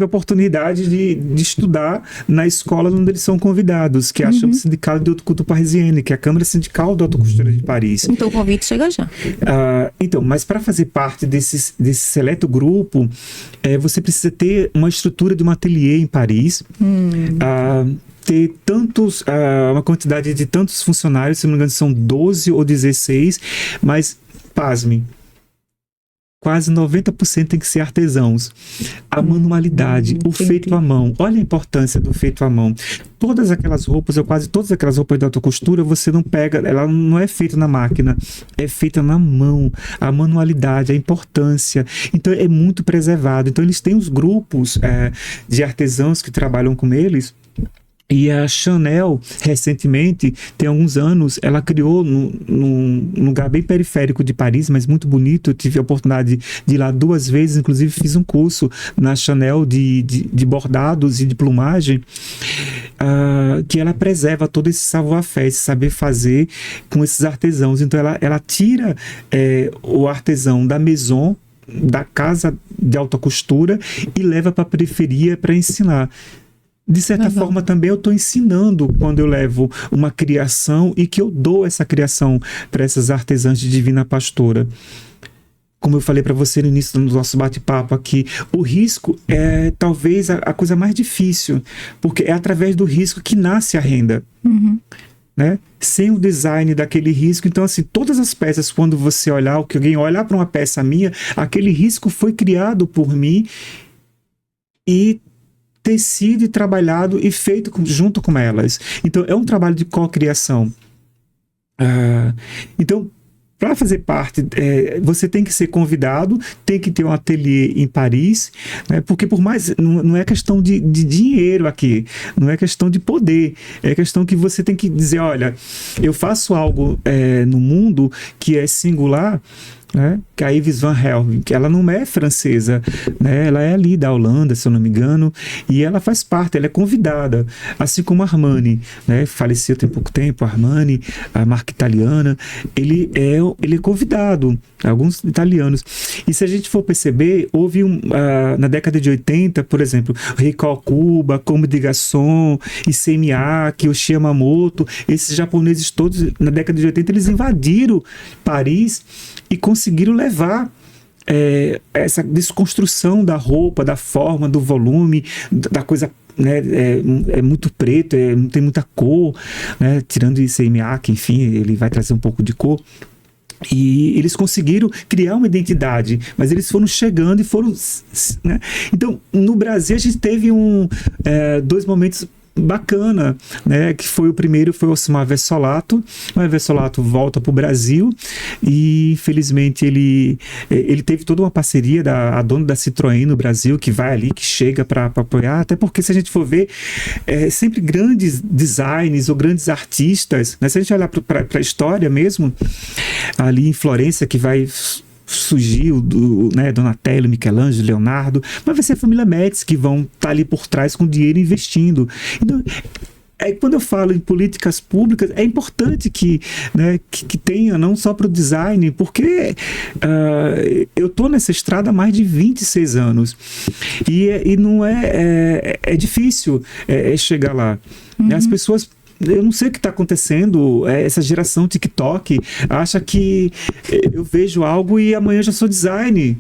a oportunidade de estudar na escola onde eles são convidados, que é a Chambre Syndicale de Haute Couture Parisienne, que é a Câmara Sindical de Haute Costura de Paris. Então o convite chega já. Mas para fazer parte desse seleto grupo, você precisa ter uma estrutura de um ateliê em Paris, ter uma quantidade de tantos funcionários, se não me engano são 12 ou 16, mas, pasmem, quase 90% tem que ser artesãos. A manualidade, o feito à mão. Olha a importância do feito à mão. Todas aquelas roupas, ou quase todas aquelas roupas de alta costura, você não pega, ela não é feita na máquina, é feita na mão. A manualidade, a importância. Então, é muito preservado. Então, eles têm os grupos de artesãos que trabalham com eles. E a Chanel, recentemente, tem alguns anos, ela criou num lugar bem periférico de Paris, mas muito bonito. Eu tive a oportunidade de ir lá 2 vezes, inclusive fiz um curso na Chanel de bordados e de plumagem, que ela preserva todo esse savoir-faire, esse saber fazer com esses artesãos. Então ela tira o artesão da maison, da casa de alta costura, e leva para a periferia para ensinar. De certa forma também eu estou ensinando quando eu levo uma criação e que eu dou essa criação para essas artesãs de Divina Pastora. Como eu falei para você no início do nosso bate-papo aqui, o risco é talvez a coisa mais difícil, porque é através do risco que nasce a renda. Né? Sem o design daquele risco. Então, assim, todas as peças, quando você olhar, ou que alguém olhar para uma peça minha, aquele risco foi criado por mim e tecido e trabalhado e feito junto com elas. Então, é um trabalho de co-criação. Então, para fazer parte, você tem que ser convidado, tem que ter um ateliê em Paris, né? Porque por mais, não é questão de dinheiro aqui, não é questão de poder, é questão que você tem que dizer, olha, eu faço algo no mundo que é singular, né? Que a Yves Van Helven, que ela não é francesa, né? Ela é ali da Holanda, se eu não me engano, e ela faz parte, ela é convidada, assim como a Armani, né? Faleceu tem pouco tempo, a Armani, a marca italiana, ele é convidado, alguns italianos. E se a gente for perceber, houve na década de 80, por exemplo, Ricoh Kuba, Comme des Garçons, Issey Miyake, Yohji Yamamoto, esses japoneses todos, na década de 80, eles invadiram Paris e conseguiram levar essa desconstrução da roupa, da forma, do volume, da coisa, né, é muito preto, não tem muita cor, né, tirando Issey Miyake, enfim, ele vai trazer um pouco de cor. E eles conseguiram criar uma identidade, mas eles foram chegando e foram, né? Então, no Brasil, a gente teve 2 momentos bacana, né? Que foi o primeiro, foi o Osmar Versolato. O Versolato volta para o Brasil e infelizmente ele teve toda uma parceria a dona da Citroën no Brasil, que vai ali, que chega para apoiar, até porque se a gente for ver, sempre grandes designers ou grandes artistas, né? Se a gente olhar para a história mesmo, ali em Florença, que vai surgiu, né, Donatello, Michelangelo, Leonardo, mas vai ser a família Médici que vão estar ali por trás com dinheiro investindo. Então, quando eu falo em políticas públicas, é importante que tenha, não só para o design, porque eu estou nessa estrada há mais de 26 anos e não é difícil chegar lá. As pessoas, eu não sei o que está acontecendo, essa geração TikTok acha que eu vejo algo e amanhã já sou design,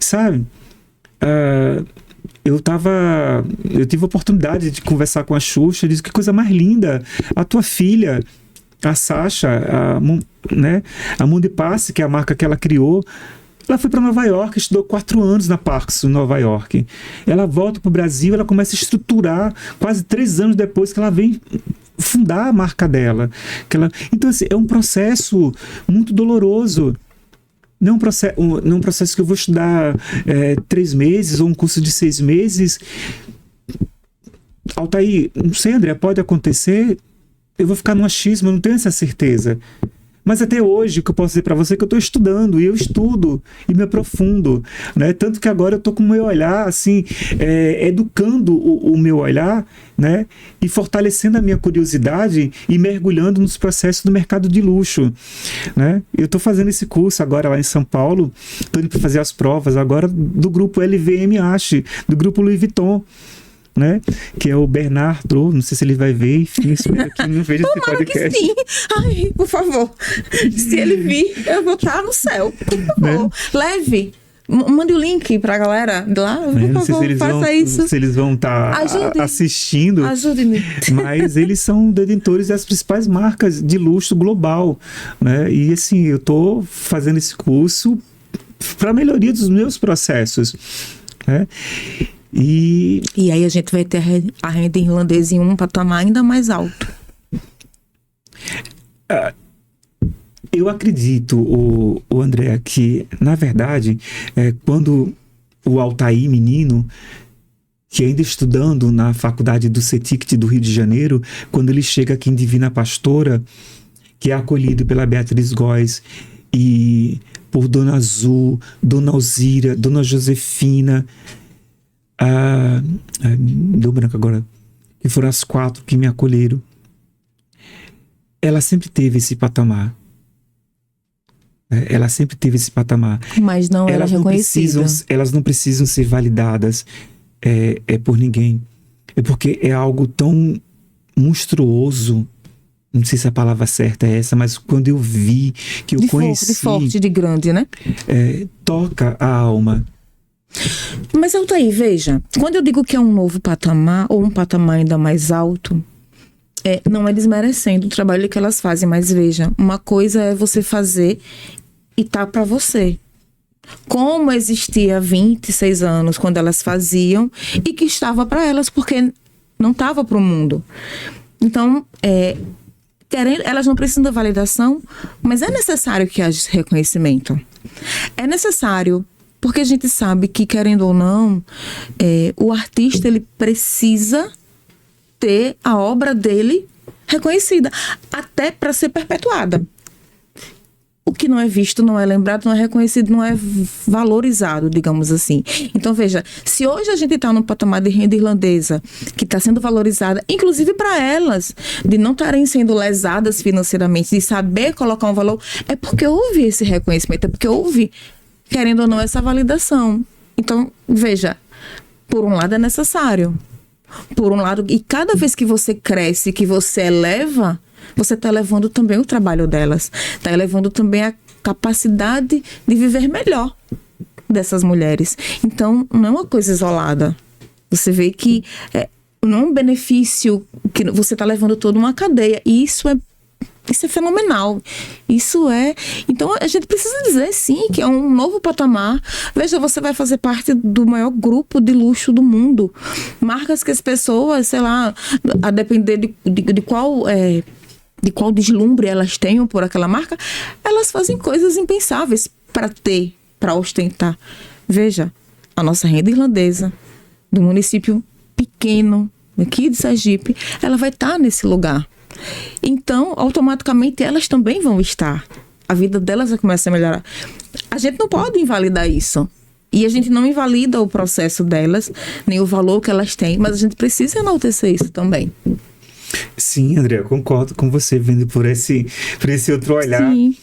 sabe? Eu tive a oportunidade de conversar com a Xuxa, disse que coisa mais linda, a tua filha, a Sasha, a Mundo e Passe, que é a marca que ela criou, ela foi para Nova York, estudou 4 anos na Parks, em Nova York. Ela volta para o Brasil, ela começa a estruturar, quase 3 anos depois que ela vem fundar a marca dela. Então, assim, é um processo muito doloroso. Não é um processo que eu vou estudar 3 meses ou um curso de 6 meses. Altair, não sei, André, pode acontecer, eu vou ficar no achismo, eu não tenho essa certeza. Mas até hoje, o que eu posso dizer para você é que eu estou estudando, e eu estudo, e me aprofundo, né? Tanto que agora eu estou com o meu olhar, assim, educando o meu olhar, né? E fortalecendo a minha curiosidade e mergulhando nos processos do mercado de luxo, né? Eu estou fazendo esse curso agora lá em São Paulo, estou indo para fazer as provas agora do grupo LVMH, do grupo Louis Vuitton, né? Que é o Bernard Arnault, não sei se ele vai ver, enfim, espero que não veja esse podcast. Que sim. Ai, por favor, se ele vir, eu vou estar no céu, por favor, né? Leve, mande o link pra galera lá, por favor, faça isso. Se eles vão estar assistindo. Ajude-me. Mas eles são detentores das principais marcas de luxo global, né? E assim, eu tô fazendo esse curso para melhoria dos meus processos, né? E aí a gente vai ter a renda irlandesa em um patamar ainda mais alto. Eu acredito, o André, que na verdade, quando o Altair, menino, que ainda estudando na faculdade do CETICT do Rio de Janeiro, quando ele chega aqui em Divina Pastora, que é acolhido pela Beatriz Góes e por Dona Azul, Dona Alzira, Dona Josefina, deu branco agora, que foram as 4 que me acolheram. Ela sempre teve esse patamar. Ela sempre teve esse patamar. Mas não era reconhecida. Elas não precisam ser validadas por ninguém. É porque é algo tão monstruoso. Não sei se a palavra certa é essa, mas quando eu vi, que eu conheci... De forte, de grande, né? Toca a alma. Mas, Altair, veja, quando eu digo que é um novo patamar, ou um patamar ainda mais alto, não é desmerecendo o trabalho que elas fazem, mas veja, uma coisa é você fazer e tá para você. Como existia há 26 anos, quando elas faziam, e que estava para elas, porque não estava para o mundo. Então, elas não precisam da validação, mas é necessário que haja esse reconhecimento. É necessário, porque a gente sabe que, querendo ou não, o artista, ele precisa ter a obra dele reconhecida, até para ser perpetuada. O que não é visto, não é lembrado, não é reconhecido, não é valorizado, digamos assim. Então, veja, se hoje a gente está num patamar de renda irlandesa que está sendo valorizada, inclusive para elas, de não estarem sendo lesadas financeiramente, de saber colocar um valor, é porque houve esse reconhecimento, é porque houve, querendo ou não, essa validação. Então, veja, por um lado é necessário. Por um lado, e cada vez que você cresce, que você eleva, você está elevando também o trabalho delas. Está elevando também a capacidade de viver melhor dessas mulheres. Então, não é uma coisa isolada. Você vê que não é um benefício, que você está levando toda uma cadeia. E isso é fenomenal. Então, a gente precisa dizer, sim, que é um novo patamar. Veja, você vai fazer parte do maior grupo de luxo do mundo. Marcas que as pessoas, sei lá, a depender de qual deslumbre elas tenham por aquela marca, elas fazem coisas impensáveis para ostentar. Veja, a nossa renda irlandesa, do município pequeno, aqui de Sergipe, ela vai estar nesse lugar. Então, automaticamente, elas também vão estar. A vida delas vai começar a melhorar. gente não pode invalidar isso. E a gente não invalida o processo delas, nem o valor que elas têm, mas a gente precisa enaltecer isso também. Sim, André, eu concordo com você, vendo por esse outro olhar. Sim.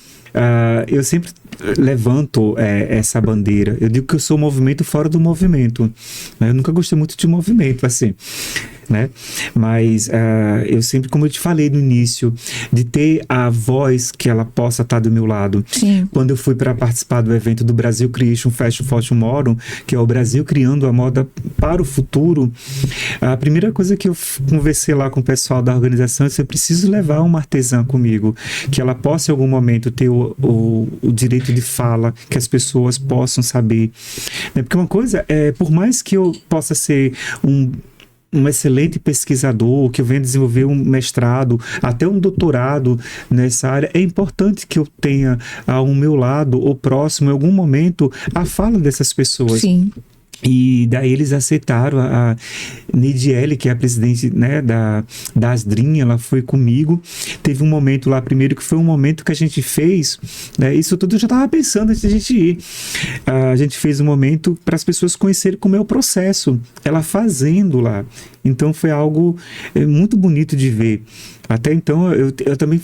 Eu sempre levanto essa bandeira. Eu digo que eu sou movimento fora do movimento. Eu nunca gostei muito de movimento, assim, né? Mas eu sempre, como eu te falei no início, de ter a voz que ela possa estar do meu lado. Sim. Quando eu fui para participar do evento do Brasil Creation Fashion for Tomorrow, que é o Brasil criando a moda para o futuro, a primeira coisa que eu conversei lá com o pessoal da organização é que eu preciso levar uma artesã comigo, que ela possa em algum momento ter o direito de fala, que as pessoas possam saber. Porque uma coisa por mais que eu possa ser um excelente pesquisador, que eu venha desenvolver um mestrado, até um doutorado nessa área, é importante que eu tenha ao meu lado ou próximo, em algum momento, a fala dessas pessoas. Sim. E daí eles aceitaram, a Nidiele, que é a presidente, né, da Asdrin, ela foi comigo. Teve um momento lá primeiro que foi um momento que a gente fez, né, isso tudo eu já estava pensando antes de a gente ir. A gente fez um momento para as pessoas conhecerem como é o processo, ela fazendo lá. Então foi algo muito bonito de ver. Até então, eu também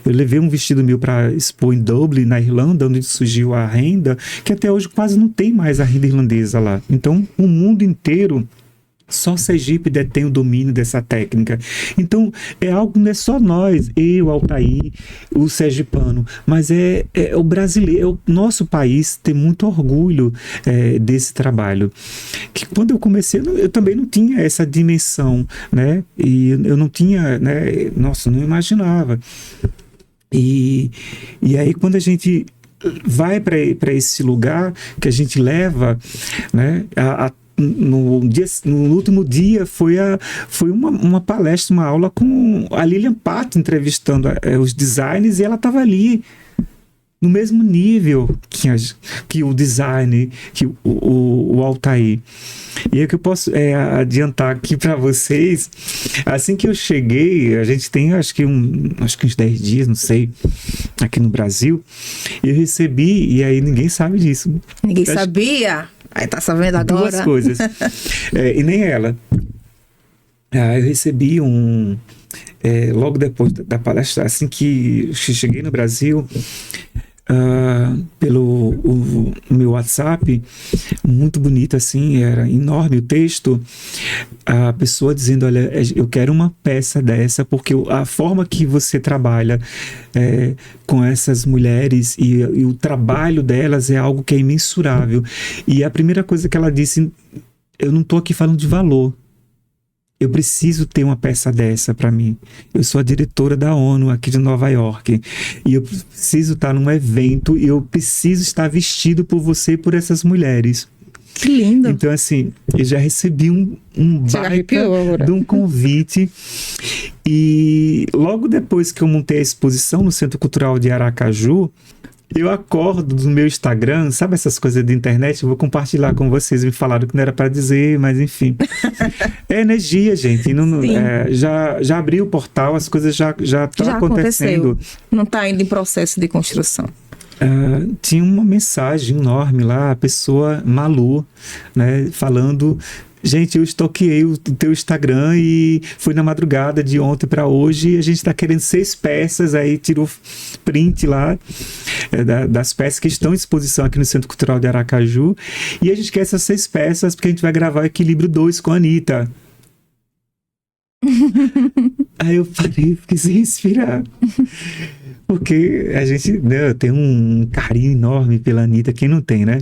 eu levei um vestido meu para expor em Dublin, na Irlanda, onde surgiu a renda, que até hoje quase não tem mais a renda irlandesa lá. Então, o mundo inteiro, só Sergipe detém o domínio dessa técnica. Então, é algo, não é só nós, eu, Altair, o sergipano, mas é o brasileiro, o nosso país tem muito orgulho desse trabalho. Que quando eu comecei, eu também não tinha essa dimensão, né? E eu não tinha, né? Nossa, não imaginava. E aí, quando a gente vai para esse lugar, que a gente leva, né? No último dia foi uma palestra, uma aula com a Lilian Pato entrevistando os designers, e ela estava ali no mesmo nível que o design, que o Altair. E é que eu posso adiantar aqui para vocês, assim que eu cheguei, a gente tem acho que uns 10 dias, não sei, aqui no Brasil, eu recebi, e aí ninguém sabe disso. Ninguém sabia? Aí tá sabendo agora. Duas coisas. E nem ela. Eu recebi logo depois da palestra, assim que cheguei no Brasil, pelo o meu WhatsApp, muito bonito assim, era enorme o texto, a pessoa dizendo, olha, eu quero uma peça dessa, porque a forma que você trabalha com essas mulheres e o trabalho delas é algo que é imensurável. E a primeira coisa que ela disse, eu não estou aqui falando de valor, eu preciso ter uma peça dessa para mim. Eu sou a diretora da ONU aqui de Nova York. E eu preciso estar num evento e eu preciso estar vestido por você e por essas mulheres. Que lindo. Então, assim, eu já recebi um baita de um convite. E logo depois que eu montei a exposição no Centro Cultural de Aracaju, eu acordo do meu Instagram, sabe essas coisas da internet? Eu vou compartilhar com vocês. Me falaram que não era para dizer, mas enfim. É energia, gente. Já abriu o portal, as coisas já estão acontecendo. Não está ainda em processo de construção. Tinha uma mensagem enorme lá, a pessoa Malu, né, falando... Gente, eu estoqueei o teu Instagram e foi na madrugada de ontem para hoje, e a gente está querendo 6 peças, aí tirou print lá das peças que estão em exposição aqui no Centro Cultural de Aracaju, e a gente quer essas 6 peças porque a gente vai gravar o Equilíbrio 2 com a Anitta. Aí eu parei, fiquei sem respirar. Porque a gente tem um carinho enorme pela Anitta, quem não tem, né?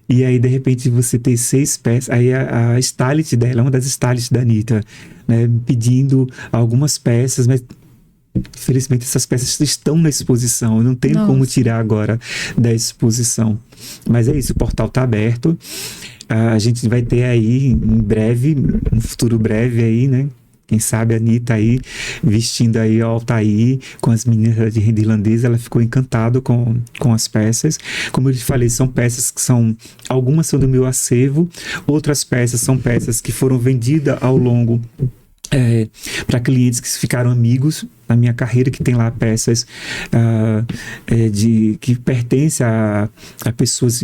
E aí, de repente, você tem 6 peças. Aí a stylist dela, uma das stylists da Anitta, né, pedindo algumas peças, mas infelizmente essas peças estão na exposição. Eu não tenho como tirar agora da exposição. Mas é isso, o portal está aberto. A gente vai ter aí, em breve, um futuro breve aí, né? Quem sabe a Anitta aí, vestindo aí o Altair com as meninas de renda irlandesa, ela ficou encantada com as peças. Como eu te falei, são peças que algumas são do meu acervo, outras peças são peças que foram vendidas ao longo para clientes que ficaram amigos na minha carreira, que tem lá peças que pertencem a pessoas,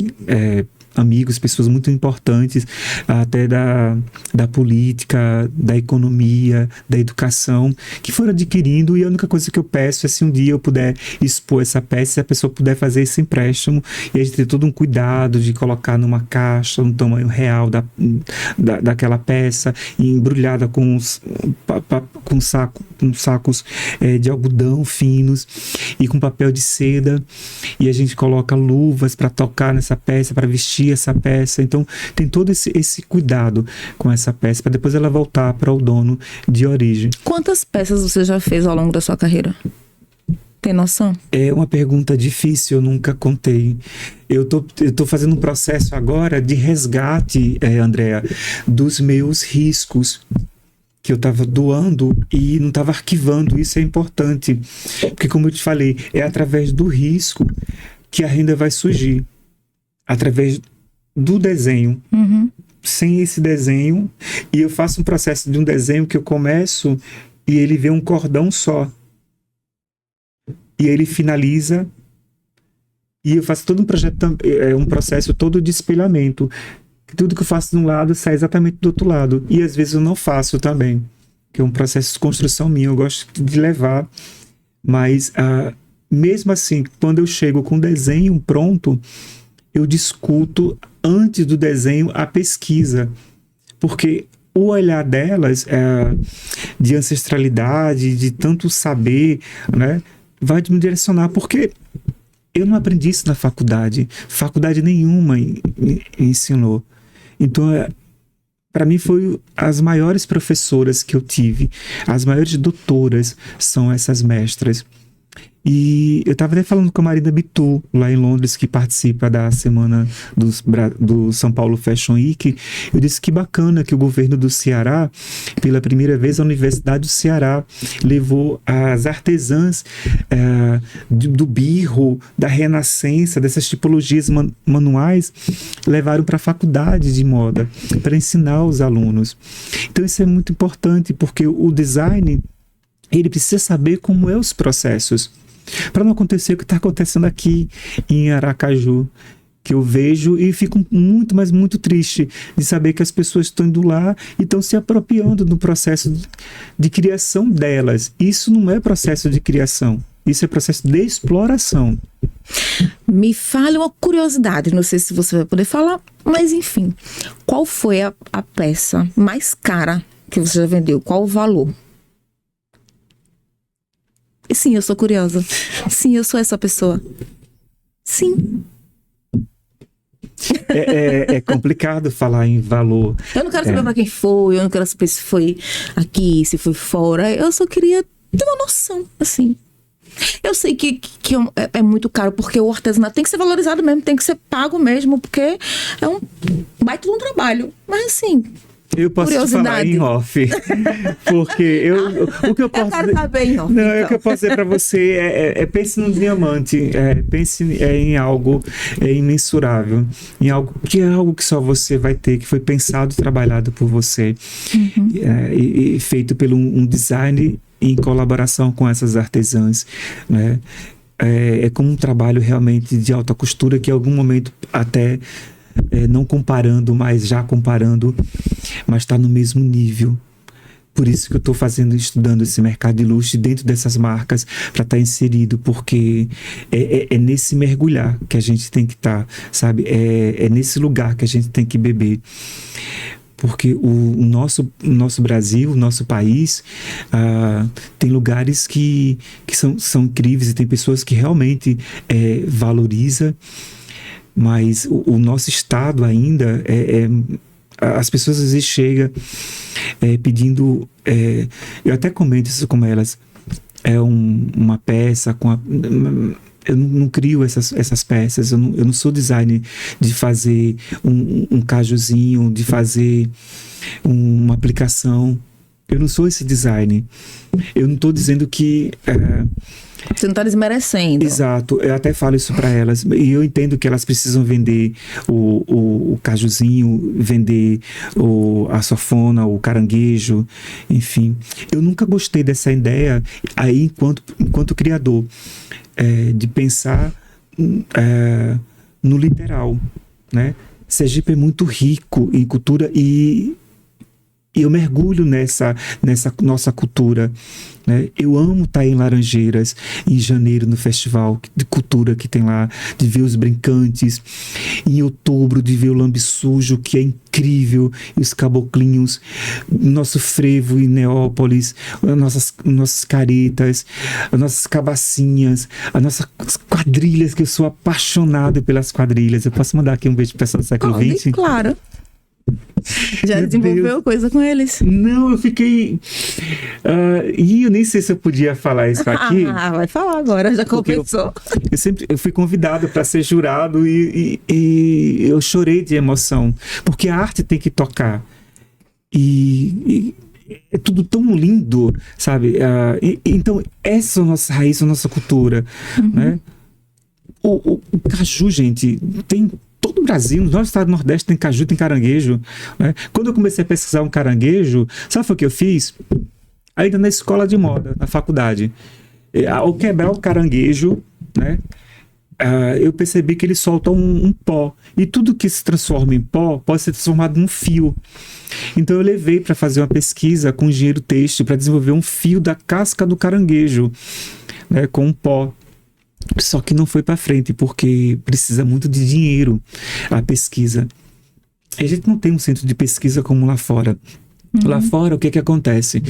amigos, pessoas muito importantes, até da política, da economia, da educação, que foram adquirindo, e a única coisa que eu peço é se um dia eu puder expor essa peça, se a pessoa puder fazer esse empréstimo, e a gente ter todo um cuidado de colocar numa caixa, no tamanho real daquela peça, e embrulhada com sacos de algodão finos, e com papel de seda, e a gente coloca luvas para tocar nessa peça, para vestir essa peça. Então tem todo esse cuidado com essa peça para depois ela voltar para o dono de origem. Quantas peças você já fez ao longo da sua carreira? Tem noção? É uma pergunta difícil, eu nunca contei. Eu tô fazendo um processo agora de resgate, Andréa, dos meus riscos que eu estava doando e não estava arquivando. Isso é importante, porque, como eu te falei, é através do risco que a renda vai surgir. Através do desenho. Sem esse desenho, e eu faço um processo de um desenho que eu começo e ele vê um cordão só, e ele finaliza, e eu faço todo um projeto, um processo todo de espelhamento. Tudo que eu faço de um lado sai exatamente do outro lado, e às vezes eu não faço também, que é um processo de construção minha, eu gosto de levar, mas mesmo assim, quando eu chego com o desenho pronto, eu discuto antes do desenho a pesquisa, porque o olhar delas de ancestralidade, de tanto saber, né, vai me direcionar, porque eu não aprendi isso na faculdade nenhuma me ensinou. Então, para mim, foi as maiores professoras que eu tive, as maiores doutoras são essas mestras. E eu estava até falando com a Marina Bitu, lá em Londres, que participa da semana do São Paulo Fashion Week. Eu disse que bacana que o governo do Ceará, pela primeira vez, a Universidade do Ceará levou as artesãs do birro, da renascença, dessas tipologias manuais, levaram para a faculdade de moda, para ensinar os alunos. Então isso é muito importante, porque o design, ele precisa saber como é os processos, para não acontecer o que está acontecendo aqui em Aracaju, que eu vejo e fico muito, mas muito triste de saber que as pessoas estão indo lá e estão se apropriando do processo de criação delas. Isso não é processo de criação, isso é processo de exploração. Me fale uma curiosidade, não sei se você vai poder falar, mas enfim, qual foi a peça mais cara que você já vendeu? Qual o valor? Sim, eu sou curiosa. Sim, eu sou essa pessoa. Sim. É complicado falar em valor. Eu não quero saber para quem foi, eu não quero saber se foi aqui, se foi fora. Eu só queria ter uma noção, assim. Eu sei que é muito caro, porque o artesanato tem que ser valorizado mesmo, tem que ser pago mesmo, porque é um baita de um trabalho. Mas assim... Eu posso te falar em off, porque o que eu posso quero saber em off, não, então. O que eu posso dizer para você pense num diamante, pense em algo imensurável, em algo que só você vai ter, que foi pensado e trabalhado por você, e feito por um design em colaboração com essas artesãs, né? É como um trabalho realmente de alta costura, que em algum momento até... não comparando, mas já comparando, mas está no mesmo nível. Por isso que eu estou estudando esse mercado de luxo dentro dessas marcas, para estar inserido, porque é nesse mergulhar que a gente tem que estar, sabe? É nesse lugar que a gente tem que beber. Porque o nosso Brasil, o nosso país, tem lugares que são incríveis, e tem pessoas que realmente valorizam. Mas o nosso estado ainda as pessoas às vezes chegam pedindo, eu até comento isso com elas, uma peça eu não crio essas peças, eu não sou designer de fazer um cajuzinho, de fazer uma aplicação. Eu não sou esse design. Eu não estou dizendo que... Você não está desmerecendo. Exato, eu até falo isso para elas, e eu entendo que elas precisam vender o cajuzinho, vender a sanfona, o caranguejo, enfim. Eu nunca gostei dessa ideia aí enquanto criador, de pensar no literal, né? Sergipe é muito rico em cultura e eu mergulho nessa nossa cultura, né? Eu amo estar em Laranjeiras em janeiro no festival de cultura que tem lá, de ver os brincantes, em outubro de ver o lambe sujo, que é incrível, e os caboclinhos, nosso frevo em Neópolis, nossas caretas, as nossas cabacinhas, as nossas quadrilhas, que eu sou apaixonado pelas quadrilhas. Eu posso mandar aqui um beijo para o pessoal do século XX? Claro. Já Meu desenvolveu Deus. Coisa com eles? Não, eu fiquei... e eu nem sei se eu podia falar isso aqui. Vai falar agora, já começou. Eu fui convidado para ser jurado e eu chorei de emoção, porque a arte tem que tocar. E é tudo tão lindo, sabe? Então, essa é a nossa raiz, a nossa cultura. Né? O caju, gente, tem... Todo o Brasil, no nosso estado do Nordeste tem caju, tem caranguejo. Né? Quando eu comecei a pesquisar um caranguejo, sabe o que eu fiz? Ainda na escola de moda, na faculdade. Ao quebrar o caranguejo, né? Eu percebi que ele solta um pó. E tudo que se transforma em pó pode ser transformado num fio. Então eu levei para fazer uma pesquisa com engenheiro têxtil para desenvolver um fio da casca do caranguejo, né? Com um pó. Só que não foi para frente, porque precisa muito de dinheiro a pesquisa. A gente não tem um centro de pesquisa como lá fora. Lá fora, o que acontece?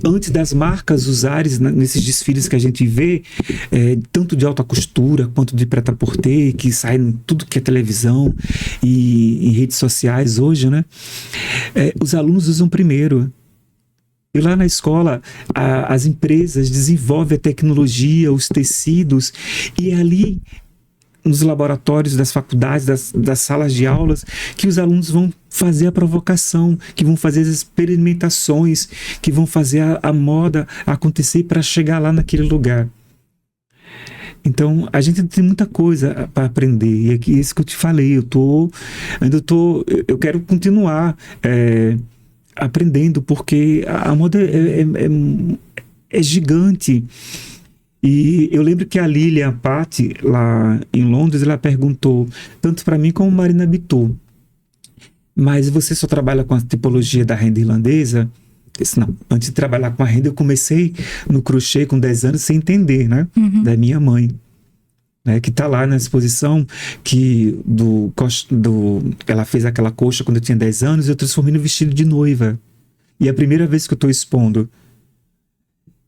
Antes das marcas usarem nesses desfiles que a gente vê, tanto de alta costura quanto de prêt-à-porter, que sai em tudo que é televisão e em redes sociais hoje, né? Os alunos usam primeiro. E lá na escola, as empresas desenvolvem a tecnologia, os tecidos, e é ali, nos laboratórios das faculdades, das salas de aulas, que os alunos vão fazer a provocação, que vão fazer as experimentações, que vão fazer a moda acontecer para chegar lá naquele lugar. Então, a gente tem muita coisa para aprender, e é isso que eu te falei, eu quero continuar aprendendo, porque a moda é gigante. E eu lembro que a Lilian Patti, lá em Londres, ela perguntou, tanto para mim como Marina Bittu, mas você só trabalha com a tipologia da renda irlandesa? Eu disse, não, antes de trabalhar com a renda, eu comecei no crochê com 10 anos sem entender, né? Da minha mãe. Né, que está lá na exposição, que ela fez aquela coxa quando eu tinha 10 anos, eu transformei no vestido de noiva. E é a primeira vez que eu estou expondo.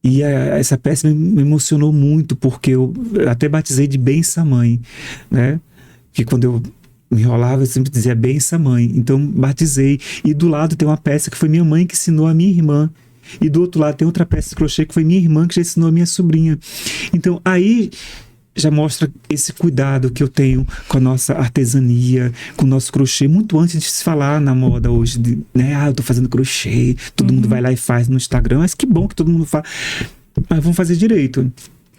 E essa peça me emocionou muito, porque eu até batizei de Bença Mãe, né? Que quando eu me enrolava, eu sempre dizia Bença Mãe. Então batizei. E do lado tem uma peça que foi minha mãe que ensinou a minha irmã. E do outro lado tem outra peça de crochê que foi minha irmã que já ensinou a minha sobrinha. Então aí já mostra esse cuidado que eu tenho com a nossa artesania, com o nosso crochê, muito antes de se falar na moda hoje, né? Eu tô fazendo crochê, todo mundo vai lá e faz no Instagram, mas que bom que todo mundo faz. Mas vamos fazer direito,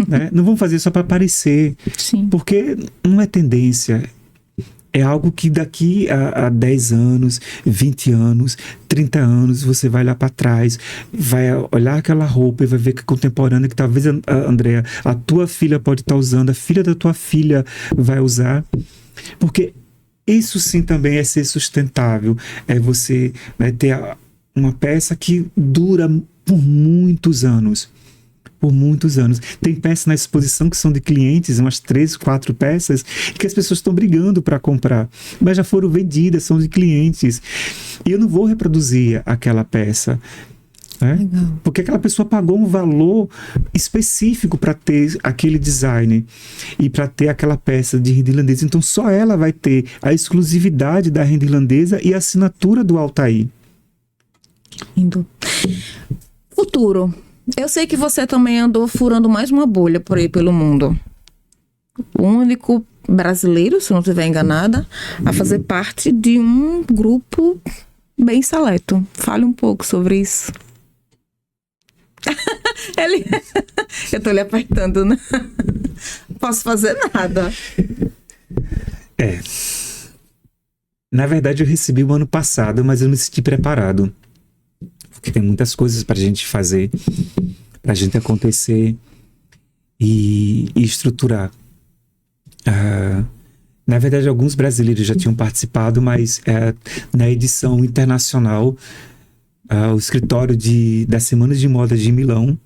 né? Não vamos fazer só para aparecer. Sim. Porque não é tendência. É algo que daqui a 10 anos, 20 anos, 30 anos, você vai olhar para trás, vai olhar aquela roupa e vai ver que é contemporânea, que talvez, Andréa, a tua filha pode estar usando, a filha da tua filha vai usar. Porque isso sim também é ser sustentável. É você, né, ter uma peça que dura por muitos anos. Por muitos anos. Tem peças na exposição que são de clientes, umas 3, 4 peças, que as pessoas estão brigando para comprar, mas já foram vendidas, são de clientes. E eu não vou reproduzir aquela peça. Né? Porque aquela pessoa pagou um valor específico para ter aquele design e para ter aquela peça de renda irlandesa. Então só ela vai ter a exclusividade da renda irlandesa e a assinatura do Altair. Lindo. Futuro. Eu sei que você também andou furando mais uma bolha por aí pelo mundo. O único brasileiro, se não estiver enganada, a fazer parte de um grupo bem seleto. Fale um pouco sobre isso. Ele... Eu tô lhe apertando, né? Posso fazer nada. Na verdade, eu recebi o ano passado, mas eu me senti preparado. Porque tem muitas coisas pra gente fazer, pra gente acontecer e estruturar. Na verdade, alguns brasileiros já tinham participado, mas na edição internacional, o escritório da Semana de Moda de Milão,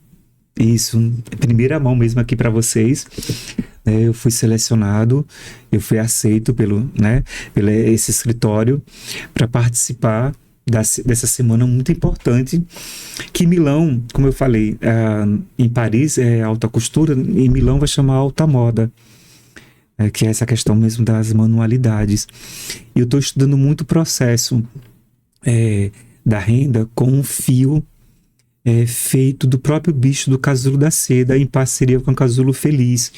isso, primeira mão mesmo aqui para vocês, eu fui selecionado, eu fui aceito pelo esse escritório para participar dessa semana muito importante, que Milão, como eu falei, em Paris é alta costura, em Milão vai chamar alta moda, que é essa questão mesmo das manualidades. E eu estou estudando muito o processo da renda com um fio feito do próprio bicho do casulo da seda, em parceria com o Casulo Feliz,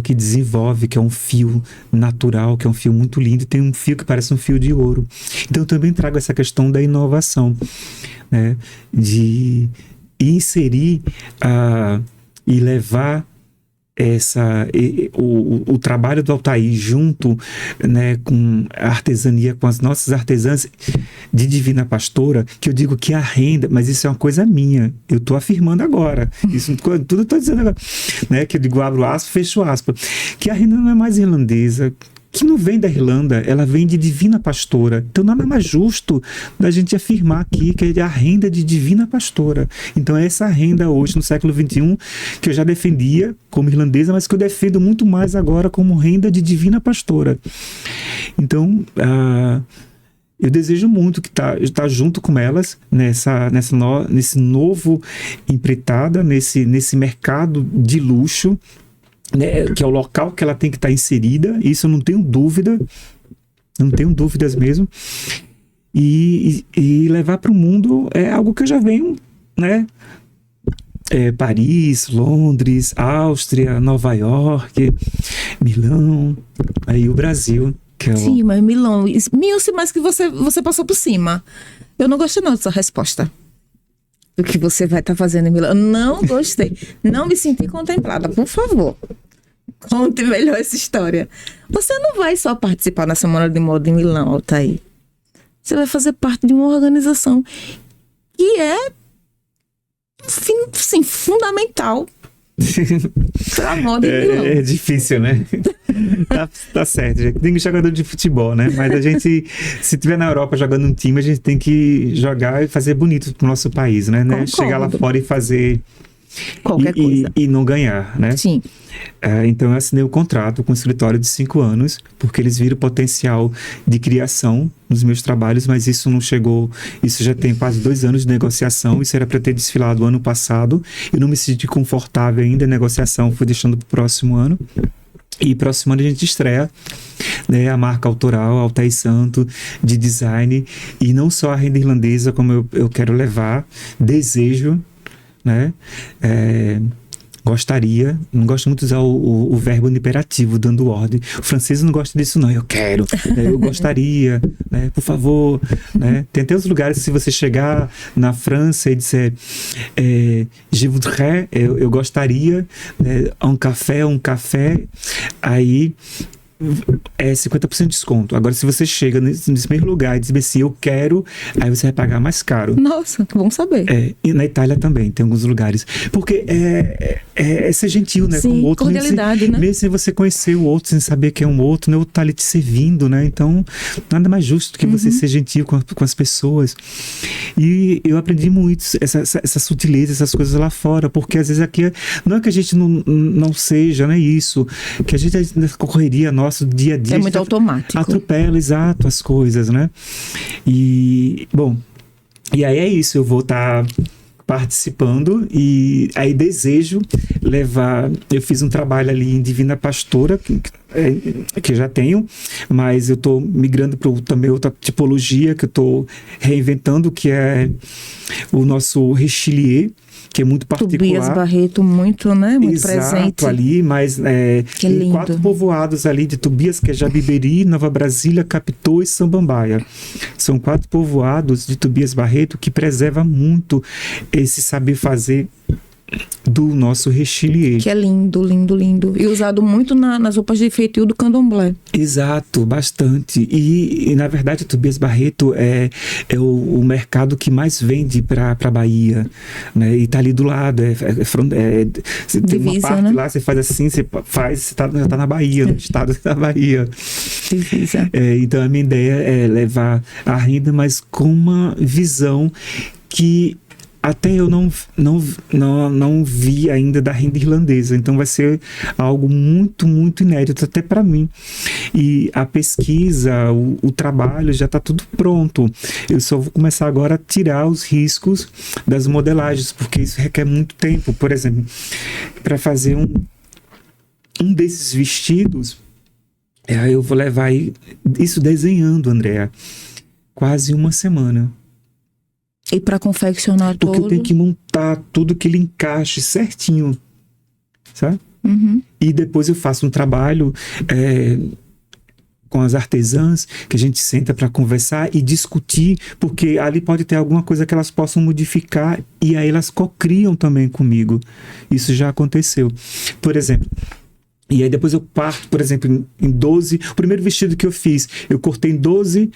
que desenvolve, que é um fio natural, que é um fio muito lindo, e tem um fio que parece um fio de ouro. Então eu também trago essa questão da inovação, né, de inserir e levar o trabalho do Altair junto, né, com a artesania, com as nossas artesãs de Divina Pastora, que eu digo que a renda, mas isso é uma coisa minha, eu estou afirmando agora, isso tudo eu estou dizendo agora, né, que eu digo, abro aspas, fecho aspas, que a renda não é mais irlandesa, que não vem da Irlanda, ela vem de Divina Pastora. Então nada mais justo da gente afirmar aqui que é a renda de Divina Pastora. Então é essa renda hoje, no século XXI, que eu já defendia como irlandesa, mas que eu defendo muito mais agora como renda de Divina Pastora. Então, eu desejo muito que tá junto com elas nesse novo empreitada, nesse mercado de luxo, né, que é o local que ela tem que estar inserida. Isso eu não tenho dúvida, não tenho dúvidas mesmo, e levar para o mundo é algo que eu já venho, né, Paris, Londres, Áustria, Nova York, Milão, aí o Brasil, que é Sim, mas Milão, mas que você passou por cima. Eu não gostei não dessa resposta do que você vai estar fazendo em Milão. Não gostei. Não me senti contemplada. Por favor, conte melhor essa história. Você não vai só participar na Semana de Moda em Milão, Altair. Você vai fazer parte de uma organização que é, sim, fundamental pra moda em Milão. É difícil, né? Tá certo, gente. Tem jogador de futebol, né? Mas a gente, se tiver na Europa jogando um time, a gente tem que jogar e fazer bonito pro nosso país, né? Chegar lá fora e fazer qualquer coisa. E não ganhar, né? Sim. Então eu assinei o contrato com o escritório de 5 anos, porque eles viram o potencial de criação nos meus trabalhos, mas isso não chegou, isso já tem quase 2 anos de negociação, isso era para ter desfilado ano passado, eu não me senti confortável ainda, a negociação fui deixando pro próximo ano. E próximo ano a gente estreia, né, a marca autoral, Altair Santo, de design, e não só a renda irlandesa, como eu quero levar, desejo, né, gostaria, não gosto muito de usar o verbo no imperativo, dando ordem. O francês não gosta disso não, eu quero, eu gostaria, né, por favor, né. Tem até os lugares, se você chegar na França e disser je voudrais, eu gostaria, né, um café, aí é 50% de desconto. Agora, se você chega nesse mesmo lugar e diz assim, eu quero, aí você vai pagar mais caro. Nossa, que bom saber. E na Itália também, tem alguns lugares. Porque é ser gentil, né? Sim, com o outro, cordialidade, né? Mesmo sem você conhecer o outro, sem saber que é um outro, né? O outro tá ali te servindo, né? Então, nada mais justo que você ser gentil com as pessoas. E eu aprendi muito essa sutileza, essas coisas lá fora, porque às vezes aqui, não é que a gente não seja, né? Isso, que a gente, nessa correria nossa, dia a dia, é muito automático. Atropela, exato, as coisas, né? E, bom, e aí é isso, eu vou estar participando e aí desejo levar, eu fiz um trabalho ali em Divina Pastora, que já tenho, mas eu estou migrando para também outra tipologia que eu estou reinventando, que é o nosso Richelieu, que é muito particular. Tobias Barreto, muito, né? Muito Exato, presente. ali, mas Que tem lindo. 4 povoados ali de Tobias, que é Jabiberi, Nova Brasília, Capitô e Samambaia. São 4 povoados de Tobias Barreto que preserva muito esse saber fazer do nosso Rechilier. Que é lindo, lindo, lindo. E usado muito nas roupas de feitio do candomblé. Exato, bastante. E na verdade, Tobias Barreto é o mercado que mais vende para a Bahia, né? E tá ali do lado. Você tem uma Divisa, parte né? lá, você faz assim, você já tá na Bahia, no estado da Bahia. Divisa. Então a minha ideia é levar a renda, mas com uma visão que até eu não vi ainda da renda irlandesa. Então vai ser algo muito, muito inédito até para mim. E a pesquisa, o trabalho já está tudo pronto. Eu só vou começar agora a tirar os riscos das modelagens, porque isso requer muito tempo. Por exemplo, para fazer um desses vestidos, eu vou levar aí, isso desenhando, Andréa, quase uma semana. E para confeccionar Porque todo. eu tenho que montar tudo que ele encaixe certinho, sabe? Uhum. E depois eu faço um trabalho com as artesãs, que a gente senta para conversar e discutir, porque ali pode ter alguma coisa que elas possam modificar e aí elas cocriam também comigo. Isso já aconteceu. Por exemplo, e aí depois eu parto, por exemplo, em 12... O primeiro vestido que eu fiz, eu cortei em 12...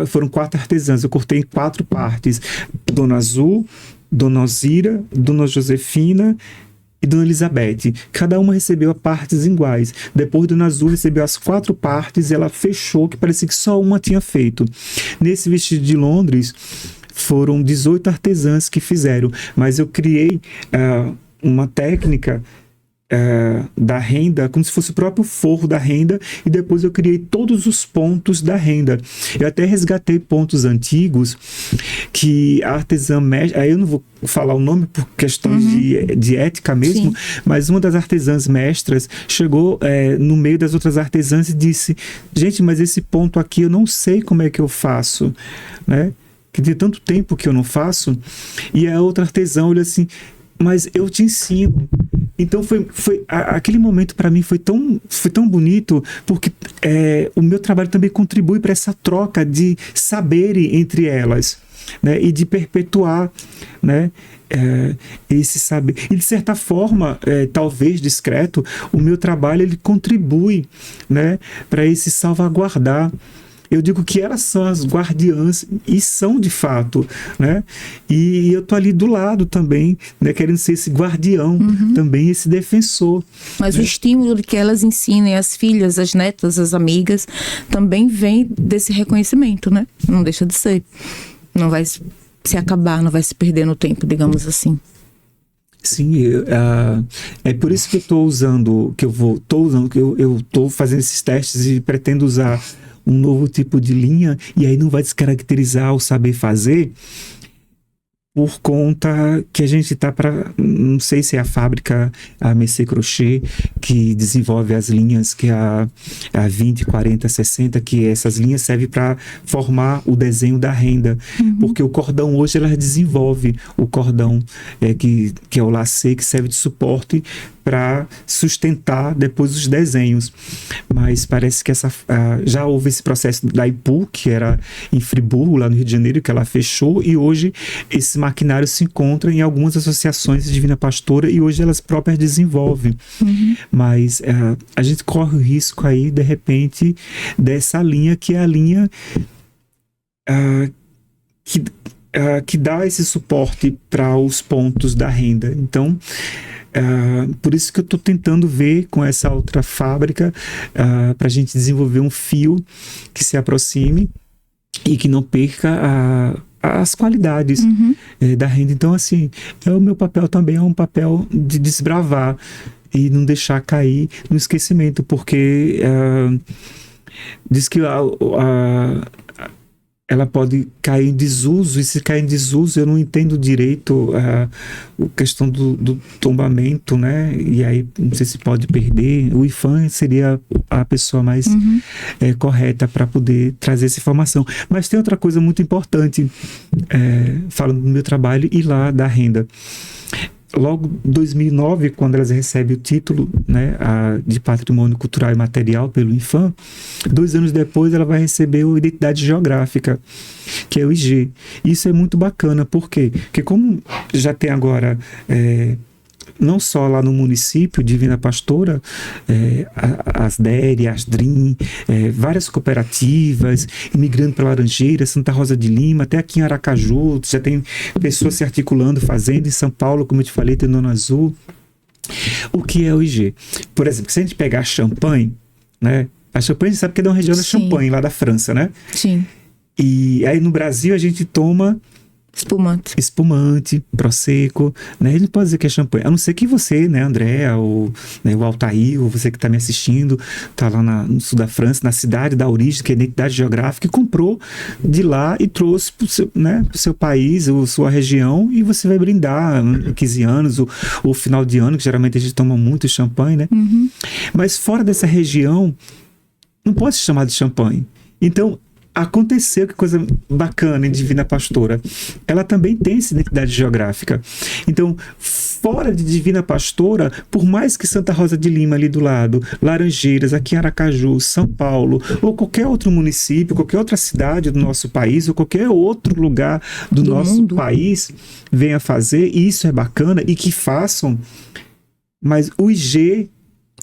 foram 4 artesãs, eu cortei em 4 partes. Dona Azul, Dona Alzira, Dona Josefina e Dona Elizabeth. Cada uma recebeu partes iguais. Depois, Dona Azul recebeu as 4 partes e ela fechou, que parecia que só uma tinha feito. Nesse vestido de Londres, foram 18 artesãs que fizeram. Mas eu criei uma técnica da renda, como se fosse o próprio forro da renda, e depois eu criei todos os pontos da renda. Eu até resgatei pontos antigos que a artesã mestra, aí eu não vou falar o nome por questões de ética mesmo, sim, mas uma das artesãs mestras chegou no meio das outras artesãs e disse: gente, mas esse ponto aqui eu não sei como é que eu faço, né? Que tem tanto tempo que eu não faço. E a outra artesã olha assim: mas eu te ensino. Então aquele momento para mim foi tão bonito, porque o meu trabalho também contribui para essa troca de saber entre elas, né? E de perpetuar, né? Esse saber. E de certa forma, talvez discreto, o meu trabalho ele contribui, né? Para esse salvaguardar. Eu digo que elas são as guardiãs, e são de fato, né? E eu tô ali do lado também, né? Querendo ser esse guardião, também esse defensor. Mas né? O estímulo de que elas ensinem as filhas, as netas, as amigas, também vem desse reconhecimento, né? Não deixa de ser. Não vai se acabar, não vai se perder no tempo, digamos assim. Sim, é por isso que eu estou usando, que eu estou fazendo esses testes e pretendo usar um novo tipo de linha, e aí não vai descaracterizar o saber fazer, por conta que a gente está para, não sei se é a fábrica, a Messé Crochê, que desenvolve as linhas, que é a 20, 40, 60, que essas linhas servem para formar o desenho da renda, porque o cordão hoje ela desenvolve o cordão que é o lacê, que serve de suporte para sustentar depois os desenhos. Mas parece que já houve esse processo da IPU, que era em Friburgo, lá no Rio de Janeiro, que ela fechou, e hoje esse maquinário se encontra em algumas associações de Divina Pastora, e hoje elas próprias desenvolvem. Mas a gente corre o risco aí, de repente, dessa linha, que é a linha que dá esse suporte para os pontos da renda. Então, por isso que eu estou tentando ver com essa outra fábrica, para a gente desenvolver um fio que se aproxime e que não perca as qualidades da renda. Então, assim, o meu papel também é um papel de desbravar e não deixar cair no esquecimento, porque diz que ela pode cair em desuso, e se cair em desuso eu não entendo direito a questão do tombamento, né? E aí não sei se pode perder. O IPHAN seria a pessoa mais correta para poder trazer essa informação. Mas tem outra coisa muito importante, falando do meu trabalho e lá da renda. Logo em 2009, quando elas recebem o título, né, de Patrimônio Cultural e Material pelo IPHAN, 2 anos depois ela vai receber a Identidade Geográfica, que é o IG. Isso é muito bacana, por quê? Porque como já tem agora, não só lá no município, Divina Pastora, as DERE, as DRIM, várias cooperativas, Imigrando para Laranjeira, Santa Rosa de Lima, até aqui em Aracaju, já tem pessoas se articulando, fazendo. Em São Paulo, como eu te falei, tem Dona Azul. O que é o IG? Por exemplo, se a gente pegar Champagne, né? A Champagne, a gente sabe que é de uma região da Champagne, lá da França, né? Sim. E aí no Brasil a gente toma espumante, prosecco, né? Ele pode dizer que é champanhe, a não ser que você, né, Andréa, ou né, o Altair, ou você que está me assistindo, está lá no sul da França, na cidade da origem, que é a identidade geográfica, e comprou de lá e trouxe para o seu, né, pro seu país, ou sua região, e você vai brindar 15 anos, ou final de ano, que geralmente a gente toma muito champanhe, né? Mas fora dessa região, não pode se chamar de champanhe. Então, aconteceu, que coisa bacana em Divina Pastora, ela também tem essa identidade geográfica. Então, fora de Divina Pastora, por mais que Santa Rosa de Lima ali do lado, Laranjeiras, aqui em Aracaju, São Paulo, ou qualquer outro município, qualquer outra cidade do nosso país, ou qualquer outro lugar do nosso mundo, país venha fazer, e isso é bacana, e que façam, mas o IG,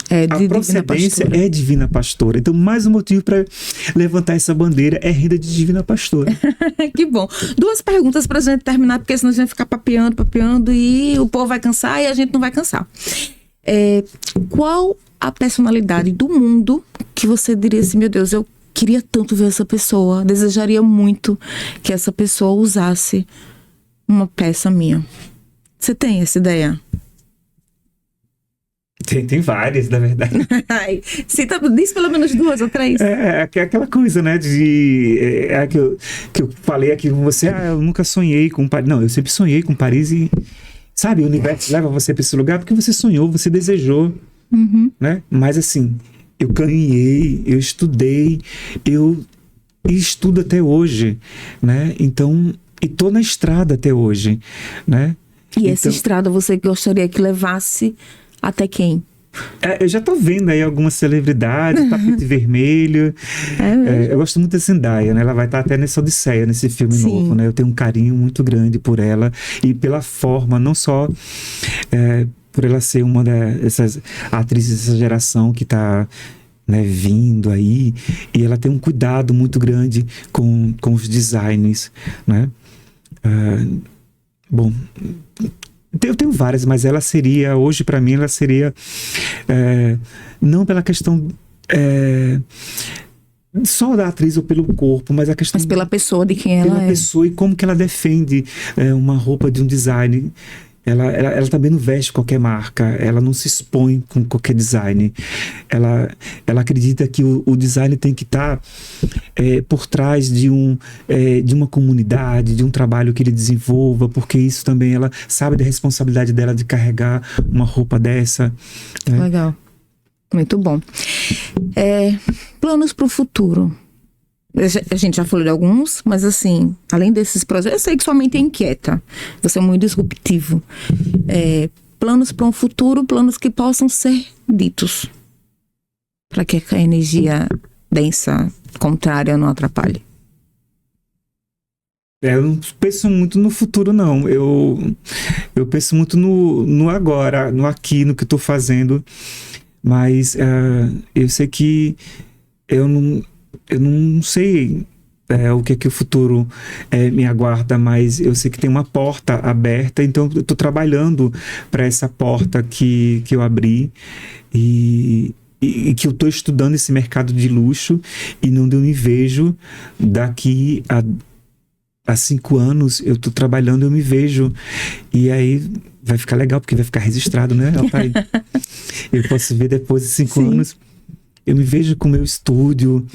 a procedência é Divina Pastora. Então, mais um motivo para levantar essa bandeira é renda de Divina Pastora. Que bom. 2 perguntas para a gente terminar, porque senão a gente vai ficar papeando e o povo vai cansar e a gente não vai cansar. Qual a personalidade do mundo que você diria assim, meu Deus, eu queria tanto ver essa pessoa, desejaria muito que essa pessoa usasse uma peça minha? Você tem essa ideia? Tem várias, na verdade. Diz pelo menos 2 ou 3. É aquela coisa, né? Que eu falei aqui com você, eu nunca sonhei com Paris. Não, eu sempre sonhei com Paris e, sabe, o universo leva você para esse lugar porque você sonhou, você desejou, né? Mas assim, eu caminhei, eu estudei, eu estudo até hoje, né? Então, e tô na estrada até hoje, né? E essa estrada você gostaria que levasse até quem? Eu já tô vendo aí algumas celebridades, Tapete Vermelho. Eu gosto muito da Zendaya, né? Ela vai estar até nessa Odisseia, nesse filme novo, né? Eu tenho um carinho muito grande por ela e pela forma, não só por ela ser uma dessas atrizes dessa geração que tá, né, vindo aí, e ela tem um cuidado muito grande com os designs, né? Bom, eu tenho várias, mas ela seria, hoje para mim, ela seria, não pela questão só da atriz ou pelo corpo, mas a questão... Mas pela pessoa de quem ela é. Pela pessoa e como que ela defende uma roupa de um design. Ela também não veste qualquer marca, ela não se expõe com qualquer design. Ela acredita que o design tem que estar por trás de uma comunidade, de um trabalho que ele desenvolva, porque isso também ela sabe da responsabilidade dela de carregar uma roupa dessa. Né? Legal. Muito bom. Planos para o futuro. A gente já falou de alguns, mas assim, além desses projetos, eu sei que sua mente é inquieta. Você é muito disruptivo. Planos para um futuro, planos que possam ser ditos. Para que a energia densa, contrária, não atrapalhe. Eu não penso muito no futuro, não. Eu penso muito no agora, no aqui, no que estou fazendo. Mas eu sei que eu não sei o que é que o futuro me aguarda, mas eu sei que tem uma porta aberta, então eu estou trabalhando para essa porta que eu abri e que eu estou estudando esse mercado de luxo e onde eu me vejo daqui a 5 anos, eu estou trabalhando, eu me vejo, e aí vai ficar legal, porque vai ficar registrado, né, Altair? Eu posso ver depois de 5 anos. Eu me vejo com o meu estúdio,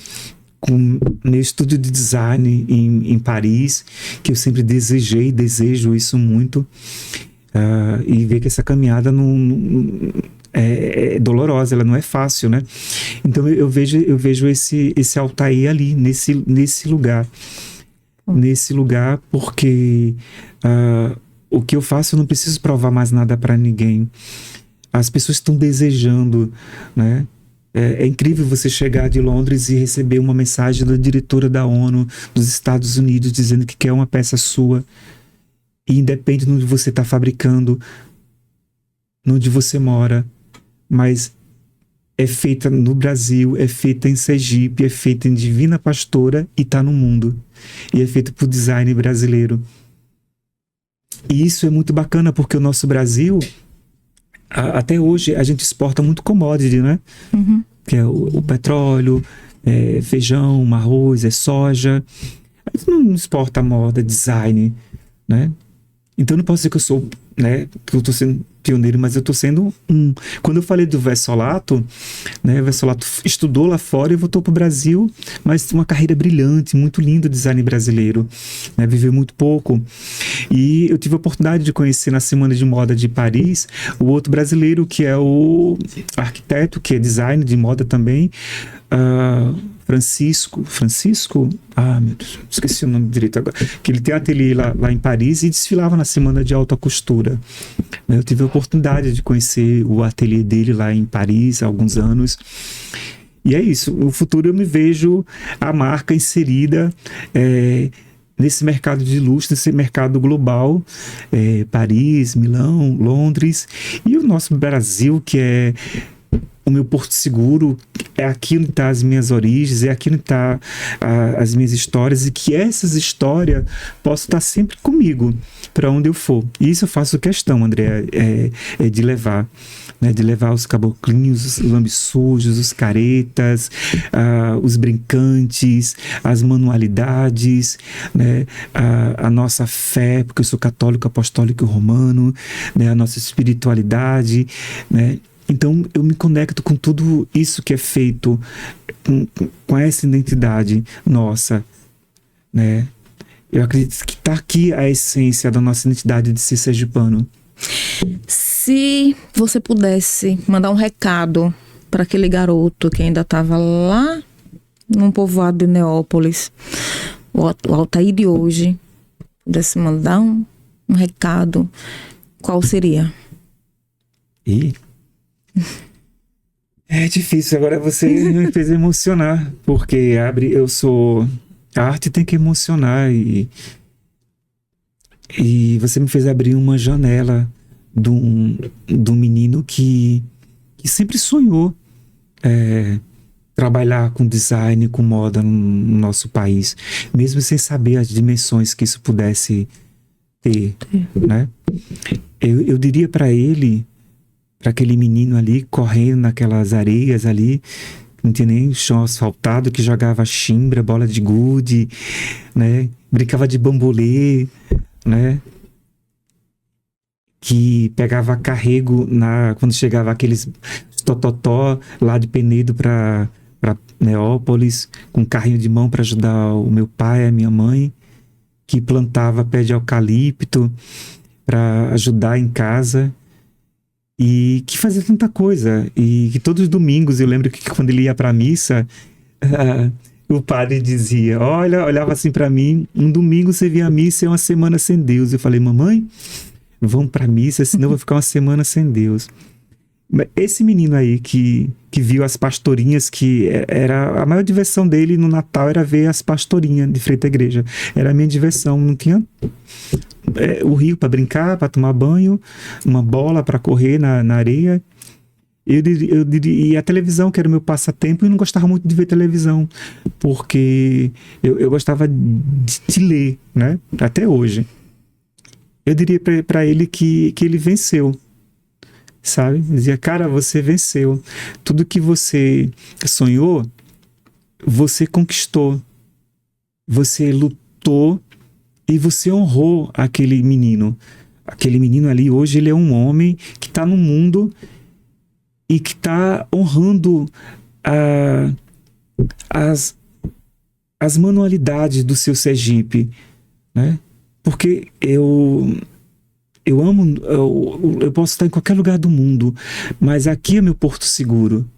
com meu estudo de design em Paris, que eu sempre desejei, desejo isso muito, e ver que essa caminhada é dolorosa, ela não é fácil, né? Então eu vejo esse Altair ali, nesse lugar. Nesse lugar, porque o que eu faço eu não preciso provar mais nada para ninguém. As pessoas estão desejando, né? É incrível você chegar de Londres e receber uma mensagem da diretora da ONU dos Estados Unidos dizendo que quer uma peça sua, e independe de onde você está fabricando, onde você mora, mas é feita no Brasil, é feita em Sergipe, é feita em Divina Pastora e está no mundo. E é feito por design brasileiro. E isso é muito bacana, porque o nosso Brasil, até hoje, a gente exporta muito commodity, né? Uhum. Que é o petróleo, feijão, arroz, soja. A gente não exporta moda, design, né? Então eu não posso dizer que eu sou, né, que eu estou sendo pioneiro, mas eu estou sendo um. Quando eu falei do Versolato, né, o Versolato estudou lá fora e voltou para o Brasil, mas uma carreira brilhante, muito lindo design brasileiro, né, viveu muito pouco. E eu tive a oportunidade de conhecer na Semana de Moda de Paris o outro brasileiro, que é o arquiteto, que é design de moda também, Francisco, meu Deus, esqueci o nome direito agora, que ele tem ateliê lá em Paris e desfilava na Semana de Alta Costura. Eu tive a oportunidade de conhecer o ateliê dele lá em Paris há alguns anos. E é isso, no futuro eu me vejo a marca inserida nesse mercado de luxo, nesse mercado global, Paris, Milão, Londres, e o nosso Brasil, que é o meu porto seguro, é aqui onde estão as minhas origens, é aqui onde estão as minhas histórias, e que essas histórias possam estar sempre comigo, para onde eu for. E isso eu faço questão, André, de levar. Né, de levar os caboclinhos, os lambissujos, os caretas, os brincantes, as manualidades, né, a nossa fé, porque eu sou católico, apostólico e romano, né, a nossa espiritualidade, né. Então eu me conecto com tudo isso que é feito, com essa identidade nossa, né. Eu acredito que está aqui a essência da nossa identidade de ser sergipano. Se você pudesse mandar um recado para aquele garoto que ainda estava lá num povoado de Neópolis, o Altair de hoje, pudesse mandar um recado, qual seria? É difícil, agora você me fez emocionar, porque a arte tem que emocionar, e você me fez abrir uma janela de um menino que sempre sonhou trabalhar com design, com moda no nosso país, mesmo sem saber as dimensões que isso pudesse ter, né? Eu diria para ele, para aquele menino ali, correndo naquelas areias ali, não tinha nem chão asfaltado, que jogava chimbra, bola de gude, né? Brincava de bambolê, né? Que pegava carrego quando chegava aqueles tototó lá de Penedo para Neópolis, com carrinho de mão para ajudar o meu pai, a minha mãe, que plantava pé de eucalipto para ajudar em casa, e que fazia tanta coisa, e que todos os domingos, eu lembro que quando ele ia para a missa, o padre dizia, olhava assim para mim, um domingo você via a missa, é uma semana sem Deus. Eu falei, mamãe, vamos para a missa, senão eu vou ficar uma semana sem Deus. Esse menino aí que viu as pastorinhas, que era a maior diversão dele no Natal, era ver as pastorinhas de frente à igreja. Era a minha diversão, não tinha o rio para brincar, para tomar banho, uma bola para correr na areia. E a televisão, que era o meu passatempo, eu não gostava muito de ver televisão, porque eu gostava de ler, né? Até hoje. Eu diria para ele que ele venceu, sabe? Eu dizia, cara, você venceu. Tudo que você sonhou, você conquistou. Você lutou e você honrou aquele menino. Aquele menino ali, hoje, ele é um homem que está no mundo e que está honrando as manualidades do seu Sergipe, né? Porque eu amo, eu posso estar em qualquer lugar do mundo, mas aqui é meu porto seguro,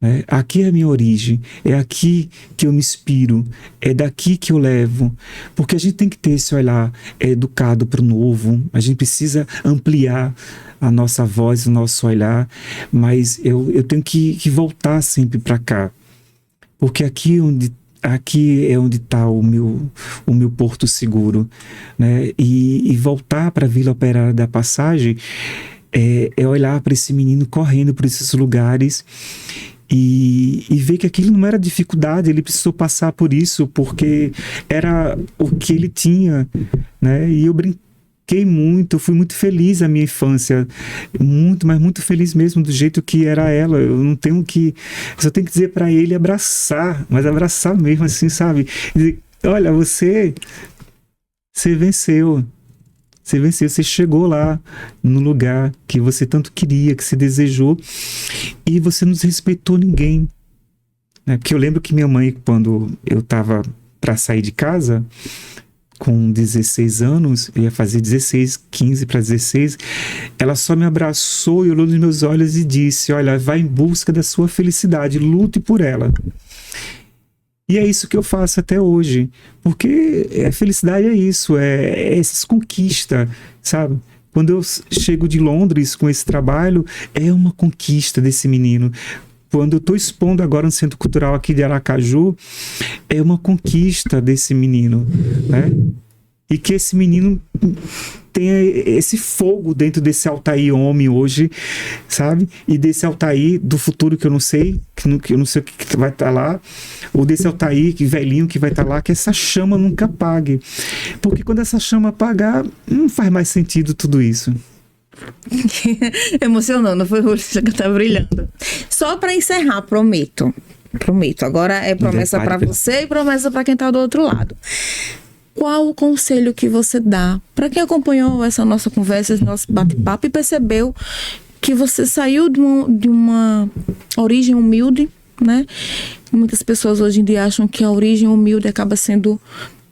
né? Aqui é a minha origem, é aqui que eu me inspiro, é daqui que eu levo, porque a gente tem que ter esse olhar educado para o novo, a gente precisa ampliar a nossa voz, o nosso olhar, mas eu tenho que voltar sempre para cá, porque aqui é onde está o meu porto seguro, né? E voltar para a Vila Operária da Passagem é olhar para esse menino correndo por esses lugares e ver que aquilo não era dificuldade, ele precisou passar por isso porque era o que ele tinha, né? E eu brinquei muito, eu fui muito feliz a minha infância, muito, mas muito feliz mesmo do jeito que era ela. Eu não tenho que, eu só tenho que dizer para ele abraçar, mas abraçar mesmo assim, sabe? Dizer, olha, você venceu. Você venceu, você chegou lá no lugar que você tanto queria, que você desejou, e você não desrespeitou ninguém, né? Porque eu lembro que minha mãe, quando eu estava para sair de casa, com 16 anos, eu ia fazer 16, 15 para 16, ela só me abraçou e olhou nos meus olhos e disse, olha, vai em busca da sua felicidade, lute por ela. E é isso que eu faço até hoje, porque a felicidade é isso, é essas conquistas, sabe? Quando eu chego de Londres com esse trabalho, é uma conquista desse menino. Quando eu estou expondo agora no Centro Cultural aqui de Aracaju, é uma conquista desse menino, né? E que esse menino tenha esse fogo dentro desse Altair homem hoje, sabe? E desse Altair do futuro que eu não sei, que eu não sei o que vai estar lá, ou desse Altair que velhinho que vai estar lá, que essa chama nunca apague. Porque quando essa chama apagar, não faz mais sentido tudo isso. Emocionando, foi o que tá brilhando. Só para encerrar, prometo. Agora é promessa para você e promessa para quem tá do outro lado. Qual o conselho que você dá para quem acompanhou essa nossa conversa, esse nosso bate-papo e percebeu que você saiu de uma origem humilde, né? Muitas pessoas hoje em dia acham que a origem humilde acaba sendo...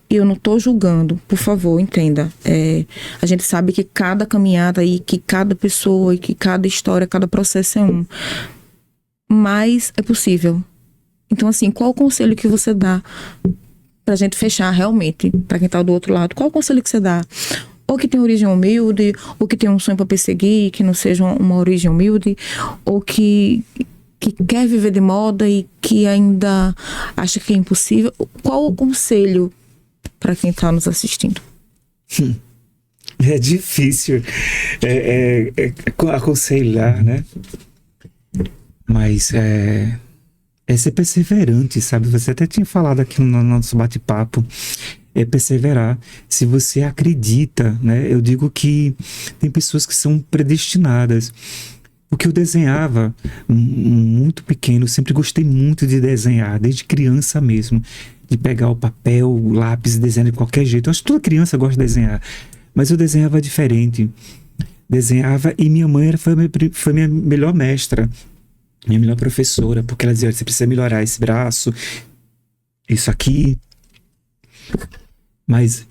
E eu não estou julgando, por favor, entenda. A gente sabe que cada caminhada e que cada pessoa e que cada história, cada processo é um. Mas é possível. Então, assim, qual o conselho que você dá pra gente fechar realmente, pra quem tá do outro lado? Qual o conselho que você dá? Ou que tem origem humilde, ou que tem um sonho para perseguir, que não seja uma origem humilde, ou que quer viver de moda e que ainda acha que é impossível. Qual o conselho para quem está nos assistindo? É difícil aconselhar, né? Mas é ser perseverante, sabe? Você até tinha falado aqui no nosso bate-papo, é perseverar. Se você acredita, né? Eu digo que tem pessoas que são predestinadas. Porque eu desenhava muito pequeno, eu sempre gostei muito de desenhar, desde criança mesmo. De pegar o papel, o lápis e desenhar de qualquer jeito. Eu acho que toda criança gosta de desenhar. Mas eu desenhava diferente. Desenhava e minha mãe foi minha melhor mestra. Minha melhor professora. Porque ela dizia, olha, você precisa melhorar esse braço. Isso aqui. Mas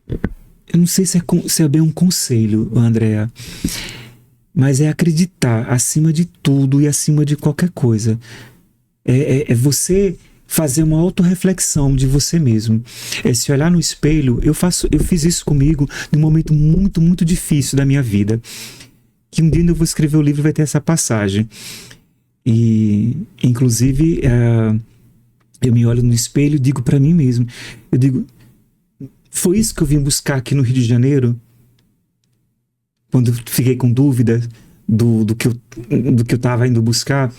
eu não sei se é bem um conselho, Andréa. Mas é acreditar acima de tudo e acima de qualquer coisa. É você fazer uma autorreflexão de você mesmo. É se olhar no espelho. Eu fiz isso comigo num momento muito, muito difícil da minha vida. Que um dia eu vou escrever o livro e vai ter essa passagem. E, inclusive, eu me olho no espelho e digo para mim mesmo. Eu digo, foi isso que eu vim buscar aqui no Rio de Janeiro? Quando eu fiquei com dúvida do que eu estava indo buscar.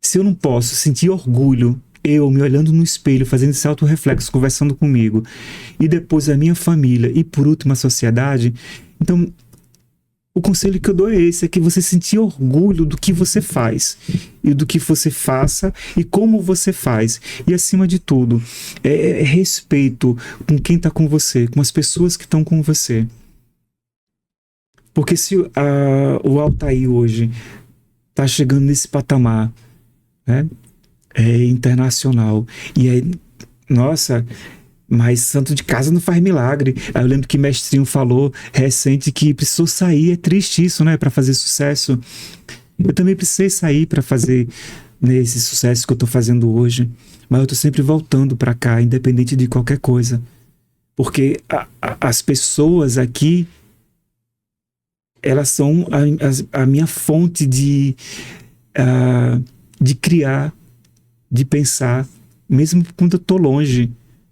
Se eu não posso sentir orgulho, eu me olhando no espelho, fazendo esse autorreflexo, conversando comigo, e depois a minha família, e por último a sociedade, então o conselho que eu dou é esse, é que você sentir orgulho do que você faz, e do que você faça, e como você faz, e acima de tudo, respeito com quem está com você, com as pessoas que estão com você. Porque se o Altair hoje está chegando nesse patamar, né? internacional. E aí, nossa, mas santo de casa não faz milagre. Aí eu lembro que Mestrinho falou recente que precisou sair. É triste isso, né? Para fazer sucesso. Eu também precisei sair para fazer, né, esse sucesso que eu tô fazendo hoje. Mas eu tô sempre voltando para cá, independente de qualquer coisa. Porque as pessoas aqui, elas são a minha fonte de criar, de pensar, mesmo quando eu tô longe,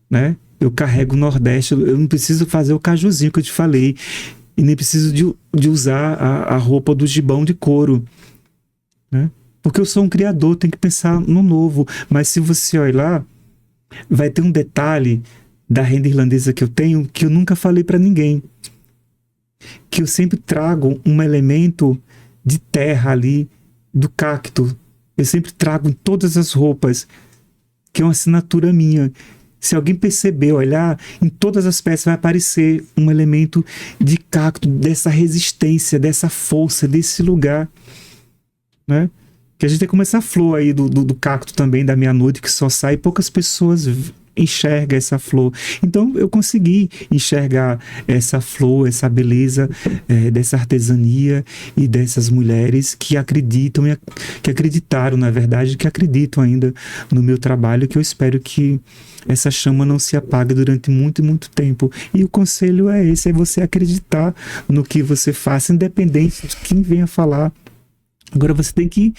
né? Eu carrego o Nordeste, eu não preciso fazer o cajuzinho que eu te falei, e nem preciso de usar a roupa do gibão de couro, né? Porque eu sou um criador, tenho que pensar no novo. Mas se você olhar lá, vai ter um detalhe da renda irlandesa que eu tenho que eu nunca falei para ninguém. Que eu sempre trago um elemento de terra ali, do cacto. Eu sempre trago em todas as roupas, que é uma assinatura minha. Se alguém perceber, olhar, em todas as peças vai aparecer um elemento de cacto, dessa resistência, dessa força, desse lugar, né? Que a gente tem como essa flor aí do cacto também, da meia-noite, que só sai, poucas pessoas enxergam essa flor. Então eu consegui enxergar essa flor, essa beleza dessa artesania e dessas mulheres que acreditam, que acreditaram, na verdade, que acreditam ainda no meu trabalho, que eu espero que essa chama não se apague durante muito, muito tempo. E o conselho é esse, é você acreditar no que você faça, independente de quem venha falar. Agora você tem que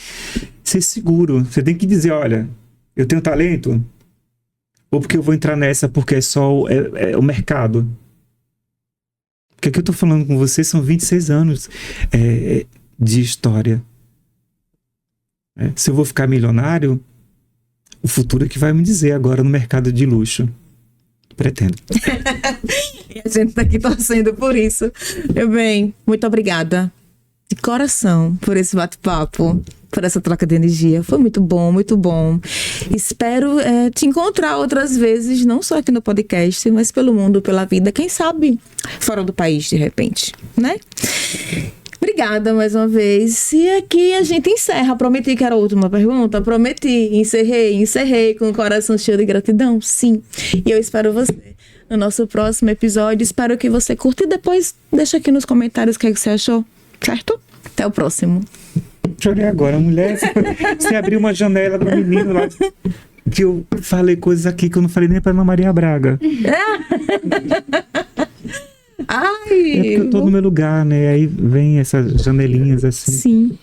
ser seguro, você tem que dizer, olha, eu tenho talento, ou porque eu vou entrar nessa porque é só o mercado. Porque aqui eu tô falando com você, são 26 anos de história. Se eu vou ficar milionário, o futuro é que vai me dizer agora no mercado de luxo. Pretendo. E a gente tá aqui torcendo por isso. Meu bem, muito obrigada de coração por esse bate-papo, por essa troca de energia. Foi muito bom, muito bom. Espero te encontrar outras vezes, não só aqui no podcast, mas pelo mundo, pela vida. Quem sabe fora do país, de repente, né? Obrigada mais uma vez. E aqui a gente encerra. Prometi que era a última pergunta. Prometi. Encerrei com o coração cheio de gratidão. Sim. E eu espero você no nosso próximo episódio. Espero que você curta e depois deixa aqui nos comentários o que você achou. Certo? Até o próximo. Deixa eu olhar agora, mulher. Você abriu uma janela do menino lá. Que eu falei coisas aqui que eu não falei nem pra Ana Maria Braga. Ai, é porque eu tô no meu lugar, né? Aí vem essas janelinhas assim. Sim.